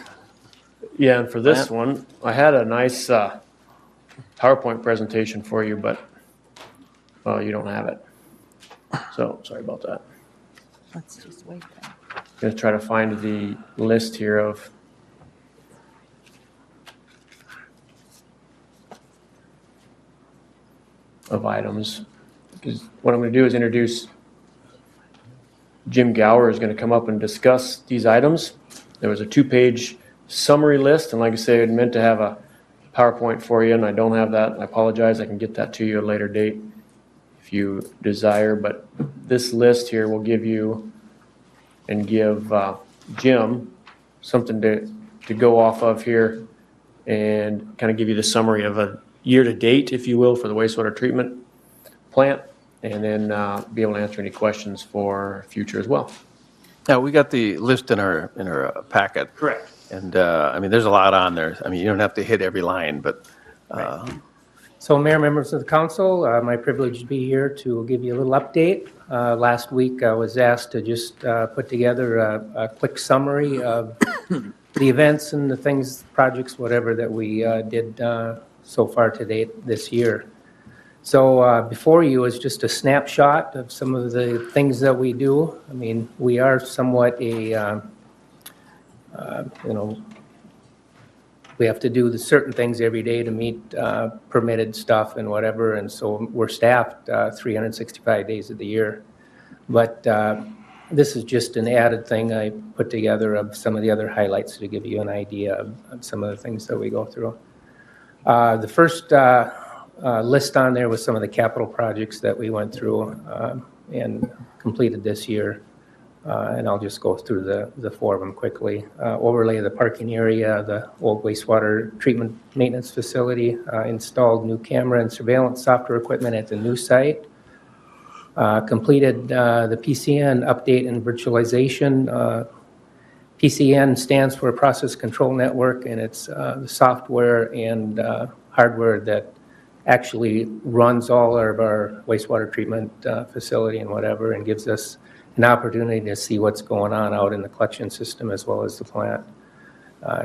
T: Yeah, and for this one, I had a nice PowerPoint presentation for you, but, well, you don't have it. So, sorry about that.
K: Let's just wait then.
T: Going to try to find the list here of items. Because what I'm going to do is introduce Jim Gower is going to come up and discuss these items. There was a 2-page summary list, and like I say, I meant to have a PowerPoint for you, and I don't have that. I apologize. I can get that to you at a later date if you desire, but this list here will give you and give Jim something to go off of here and kind of give you the summary of a year-to-date, if you will, for the wastewater treatment plant, and then be able to answer any questions for future as well.
F: Yeah, we got the list in our packet.
T: Correct.
F: And, I mean, there's a lot on there. I mean, you don't have to hit every line, but.
E: So, Mayor, members of the council, my privilege to be here to give you a little update. Last week, I was asked to just put together a quick summary of the events and the things, projects, whatever that we did so far to date this year. So before you is just a snapshot of some of the things that we do. I mean, we are somewhat a, we have to do the certain things every day to meet permitted stuff and whatever, and so we're staffed 365 days of the year. But this is just an added thing I put together of some of the other highlights to give you an idea of some of the things that we go through. The first list on there was some of the capital projects that we went through and completed this year. And I'll just go through the 4 of them quickly. Overlay of the parking area, the old wastewater treatment maintenance facility, installed new camera and surveillance software equipment at the new site, completed the PCN update and virtualization. PCN stands for Process Control Network, and it's the software and hardware that actually runs all of our wastewater treatment facility and whatever, and gives us an opportunity to see what's going on out in the collection system as well as the plant.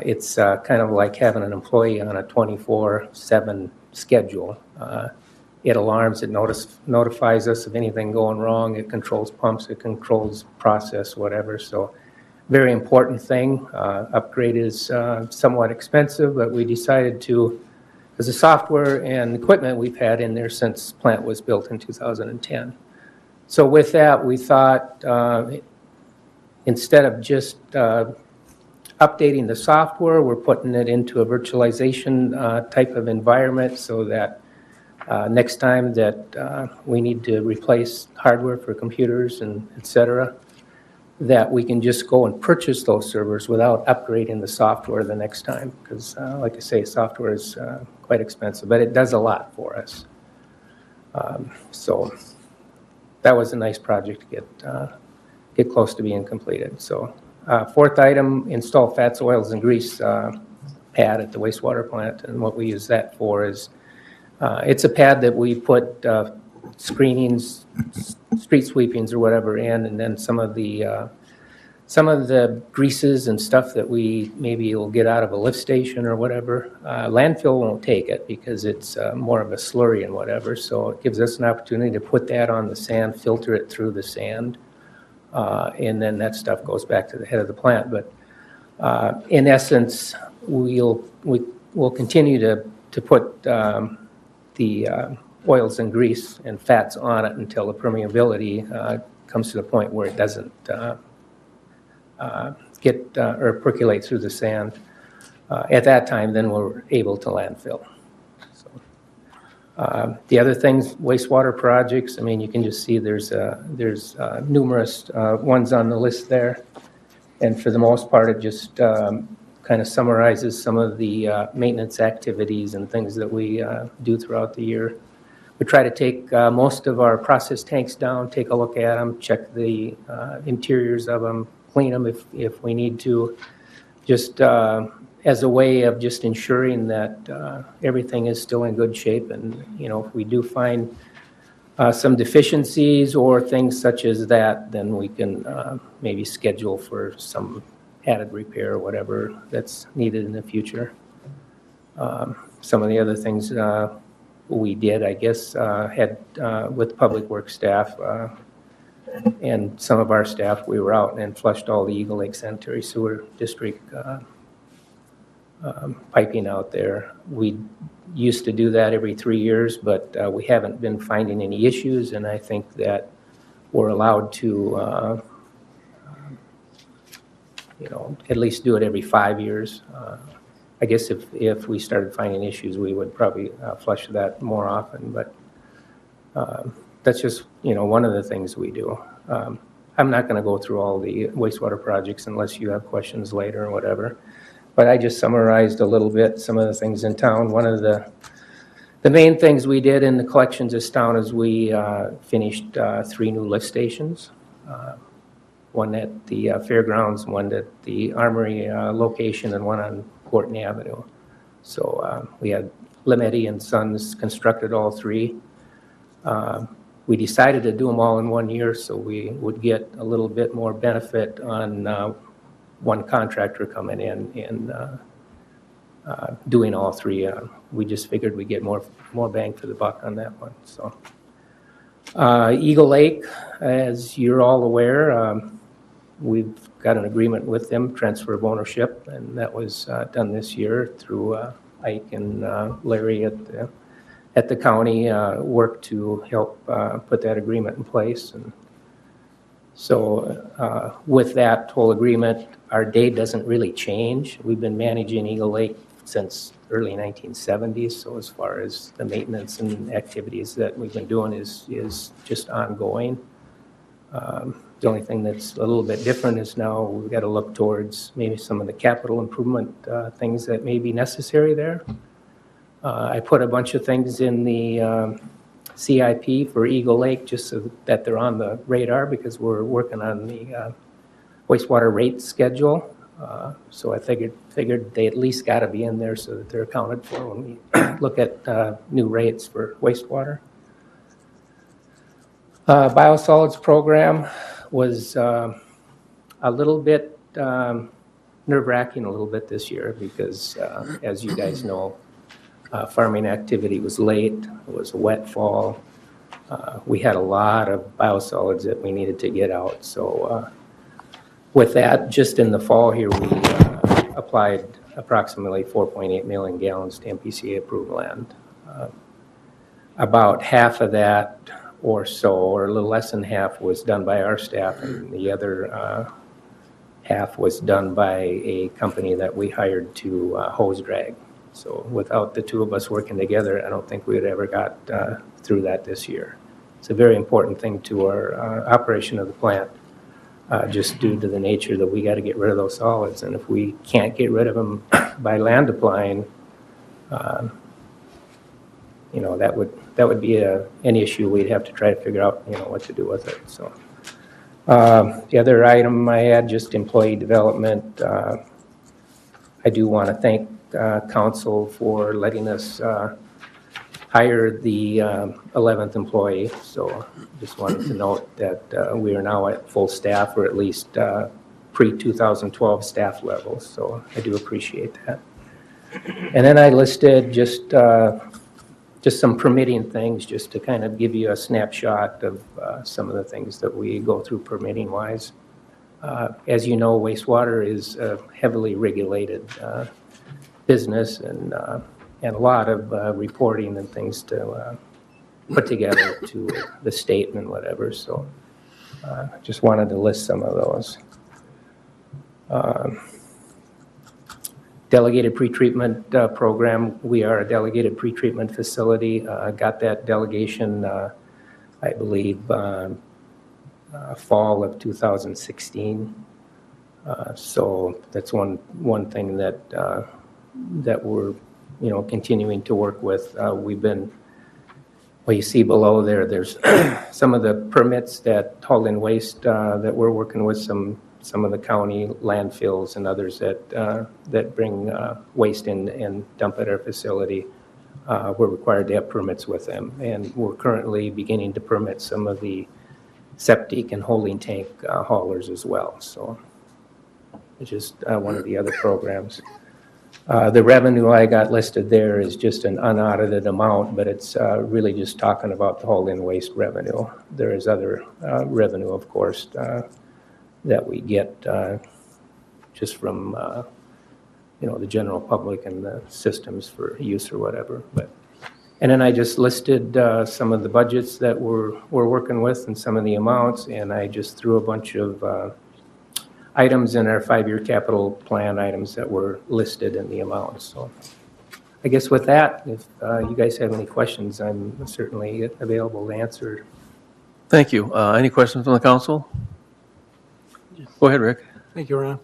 E: It's kind of like having an employee on a 24/7 schedule. It alarms, it notifies us of anything going wrong, it controls pumps, it controls process, whatever. So very important thing. Upgrade is somewhat expensive, but we decided to, as the software and equipment we've had in there since plant was built in 2010. So with that, we thought instead of just updating the software, we're putting it into a virtualization type of environment so that next time that we need to replace hardware for computers and et cetera, that we can just go and purchase those servers without upgrading the software the next time. Because like I say, software is quite expensive, but it does a lot for us. So that was a nice project to get close to being completed. So 4th item, install fats, oils, and grease pad at the wastewater plant. And what we use that for is, it's a pad that we put screenings, street sweepings or whatever in, and then some of the greases and stuff that we maybe will get out of a lift station or whatever. Landfill won't take it because it's more of a slurry and whatever, so it gives us an opportunity to put that on the sand, filter it through the sand, and then that stuff goes back to the head of the plant. But in essence, we'll continue to put the oils and grease and fats on it until the permeability comes to the point where it doesn't get or percolate through the sand. At that time, then we're able to landfill. The other things, wastewater projects, I mean, you can just see there's numerous ones on the list there. And for the most part, it just kind of summarizes some of the maintenance activities and things that we do throughout the year. We try to take most of our process tanks down, take a look at them, check the interiors of them, clean them if we need to, just as a way of just ensuring that everything is still in good shape. And, you know, if we do find some deficiencies or things such as that, then we can maybe schedule for some added repair or whatever that's needed in the future. Some of the other things we did, I guess, had with public works staff and some of our staff, we were out and flushed all the Eagle Lake Sanitary Sewer District piping out there. We used to do that every 3 years, but we haven't been finding any issues, and I think that we're allowed to, you know, at least do it every 5 years. I guess if we started finding issues, we would probably flush that more often, but that's just, you know, one of the things we do. I'm not going to go through all the wastewater projects unless you have questions later or whatever. But I just summarized a little bit some of the things in town. One of the main things we did in the collections of town is we finished 3 new lift stations. One at the fairgrounds, one at the Armory location, and one on Courtney Avenue. So we had Limetti and Sons constructed all 3. We decided to do them all in 1 year so we would get a little bit more benefit on one contractor coming in and doing all 3. We just figured we'd get more bang for the buck on that one. So Eagle Lake, as you're all aware, we've got an agreement with them, transfer of ownership, and that was done this year through Ike and Larry at the county worked to help put that agreement in place. And so with that whole agreement, our day doesn't really change. We've been managing Eagle Lake since early 1970s, so as far as the maintenance and activities that we've been doing is just ongoing. The only thing that's a little bit different is now we've got to look towards maybe some of the capital improvement things that may be necessary there. I put a bunch of things in the CIP for Eagle Lake just so that they're on the radar because we're working on the wastewater rate schedule. So I figured they at least got to be in there so that they're accounted for when we look at new rates for wastewater. Biosolids program was a little bit nerve-wracking a little bit this year because, as you guys know, farming activity was late. It was a wet fall. We had a lot of biosolids that we needed to get out. So with that, just in the fall here, we applied approximately 4.8 million gallons to MPCA approved land. About half of that or so, or a little less than half, was done by our staff, and the other half was done by a company that we hired to hose drag. So without the 2 of us working together, I don't think we would ever got through that this year. It's a very important thing to our operation of the plant, just due to the nature that we got to get rid of those solids. And if we can't get rid of them by land applying, you know, that would be an issue. We'd have to try to figure out, you know, what to do with it. So the other item I had, just employee development. I do want to thank council for letting us hire the 11th employee. So just wanted to note that we are now at full staff, or at least pre-2012 staff levels. So I do appreciate that. And then I listed just some permitting things, just to kind of give you a snapshot of some of the things that we go through permitting wise. As you know, wastewater is a heavily regulated business, and a lot of reporting and things to put together to the state and whatever. So just wanted to list some of those. Delegated pretreatment program. We are a delegated pretreatment facility. Got that delegation, I believe, fall of 2016. So that's one thing that we're continuing to work with. We've been, well, you see below there's some of the permits that haul in waste that we're working with some of the county landfills and others that bring waste in and dump at our facility. We're required to have permits with them, and we're currently beginning to permit some of the septic and holding tank haulers as well. So it's just one of the other programs. The revenue I got listed there is just an unaudited amount, but it's really just talking about the haul-in waste revenue. There is other revenue, of course, that we get just from the general public and the systems for use or whatever. And then I just listed some of the budgets that we're working with and some of the amounts, and I just threw a bunch of items in our 5-year capital plan items that were listed in the amounts. So I guess with that, if you guys have any questions, I'm certainly available to answer.
F: Thank you. Any questions from the council? Go ahead, Rick.
O: Thank you, Ron.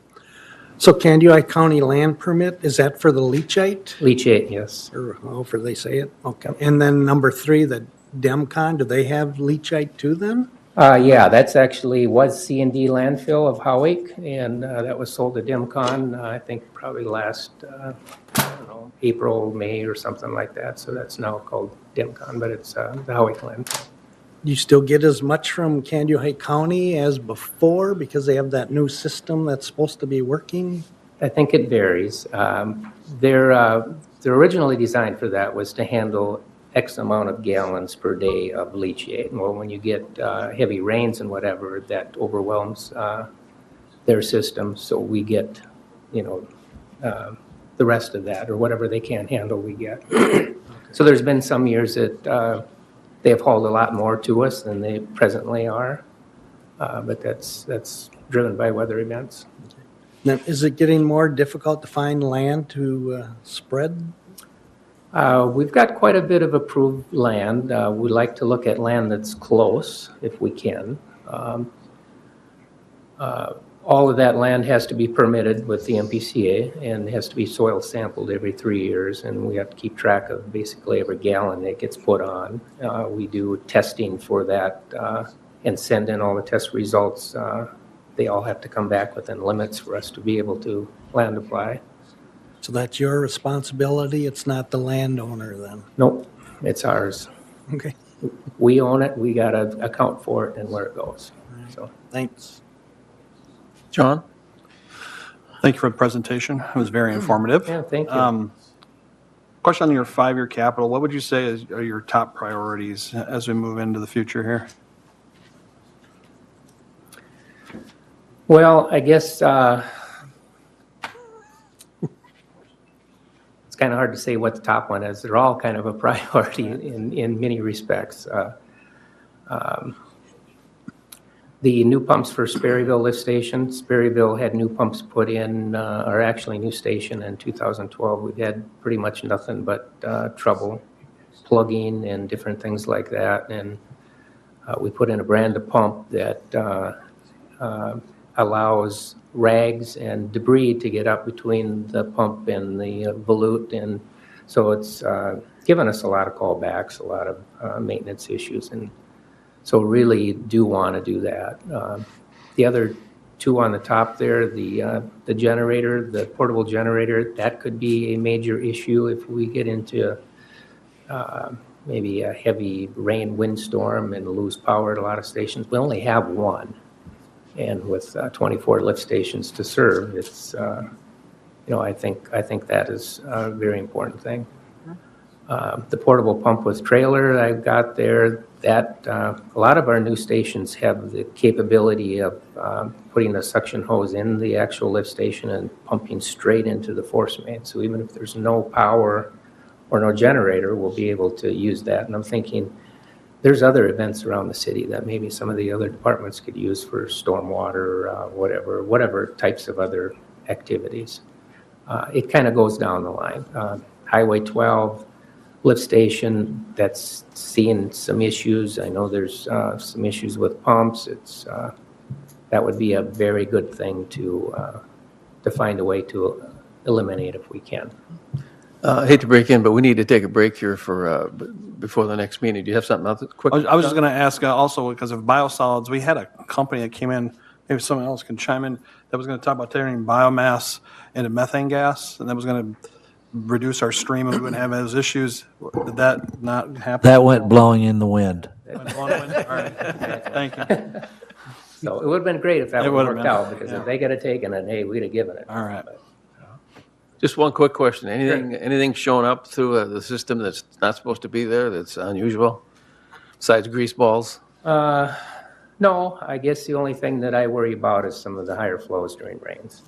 O: So Candioi County land permit, is that for the leachate?
E: Leachate, yes.
O: Or however they say it? Okay. And then number 3, the DEMCON, do they have leachate too then?
E: Yeah, that's actually was C&D landfill of Howick, and that was sold to DEMCON, I think probably last, April, May or something like that. So that's now called DEMCON, but it's the Howick landfill.
O: You still get as much from Candioi County as before because they have that new system that's supposed to be working?
E: I think it varies. They're originally designed for that was to handle X amount of gallons per day of leachate. Well, when you get heavy rains and whatever, that overwhelms their system. So we get, the rest of that or whatever they can't handle, we get. So there's been some years that they have hauled a lot more to us than they presently are, but that's driven by weather events.
O: Now, is it getting more difficult to find land to spread?
E: We've got quite a bit of approved land. We like to look at land that's close if we can. All of that land has to be permitted with the MPCA and has to be soil sampled every 3 years, and we have to keep track of basically every gallon that gets put on. We do testing for that and send in all the test results. They all have to come back within limits for us to be able to land apply.
O: So that's your responsibility? It's not the landowner then?
E: Nope, it's ours.
O: Okay.
E: We own it. We got to account for it and where it goes.
O: Right.
E: So
O: thanks.
F: John?
J: Thank you for the presentation. It was very informative.
E: Yeah, thank you.
J: Question on your 5-year capital. What would you say are your top priorities as we move into the future here?
E: Well, I guess it's kind of hard to say what the top one is. They're all kind of a priority in many respects. The new pumps for Sperryville lift station. Sperryville had new pumps put in, or actually new station in 2012. We've had pretty much nothing but trouble plugging and different things like that. And we put in a brand of pump that allows rags and debris to get up between the pump and the volute. And so it's given us a lot of callbacks, a lot of maintenance issues. And so really do want to do that. The other two on the top there, the generator, the portable generator, that could be a major issue if we get into maybe a heavy rain windstorm and lose power at a lot of stations. We only have one. And with 24 lift stations to serve, it's, I think that is a very important thing. The portable pump with trailer I've got there, that a lot of our new stations have the capability of putting a suction hose in the actual lift station and pumping straight into the force main. So even if there's no power or no generator, we'll be able to use that. And I'm thinking there's other events around the city that maybe some of the other departments could use for stormwater, whatever types of other activities. It kind of goes down the line. Highway 12, lift station, that's seeing some issues. I know there's some issues with pumps. That would be a very good thing to find a way to eliminate if we can.
F: I hate to break in, but we need to take a break here for, before the next meeting. Do you have something else quick?
J: I was just going to ask also, because of biosolids, we had a company that came in, maybe someone else can chime in, that was going to talk about turning biomass into methane gas, and that was going to reduce our stream and we wouldn't have those issues. Did that not happen?
Q: That went blowing in the wind.
J: All right. Thank you.
E: So it would have been great if that
J: It
E: would
J: would
E: have
J: have
E: worked
J: been,
E: out, because
J: yeah.
E: if they could have taken it, hey, we'd have given it.
J: All right.
F: Just one quick question. Anything showing up through the system that's not supposed to be there, that's unusual, besides grease balls?
E: No, I guess the only thing that I worry about is some of the higher flows during rains.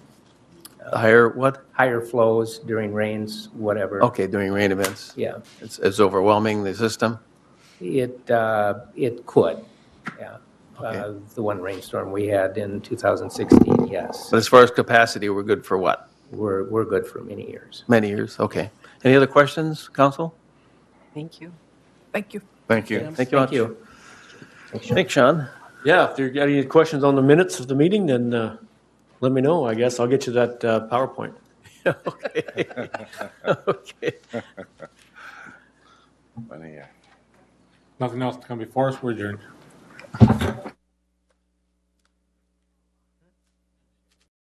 F: Higher what?
E: Higher flows during rains, whatever.
F: Okay, during rain events.
E: Yeah.
F: It's overwhelming the system?
E: It could, yeah. The one rainstorm we had in 2016, yes.
F: But as far as capacity, we're good for what?
E: We're good for many years.
F: Many years, okay. Any other questions, council?
R: Thank you.
B: Thank you.
S: Thank you.
F: Thank you much. Thanks, Sean.
T: Yeah, if you got any questions on the minutes of the meeting, then let me know. I guess I'll get you that PowerPoint.
F: Okay. Okay.
C: Nothing else to come before us, we're adjourned.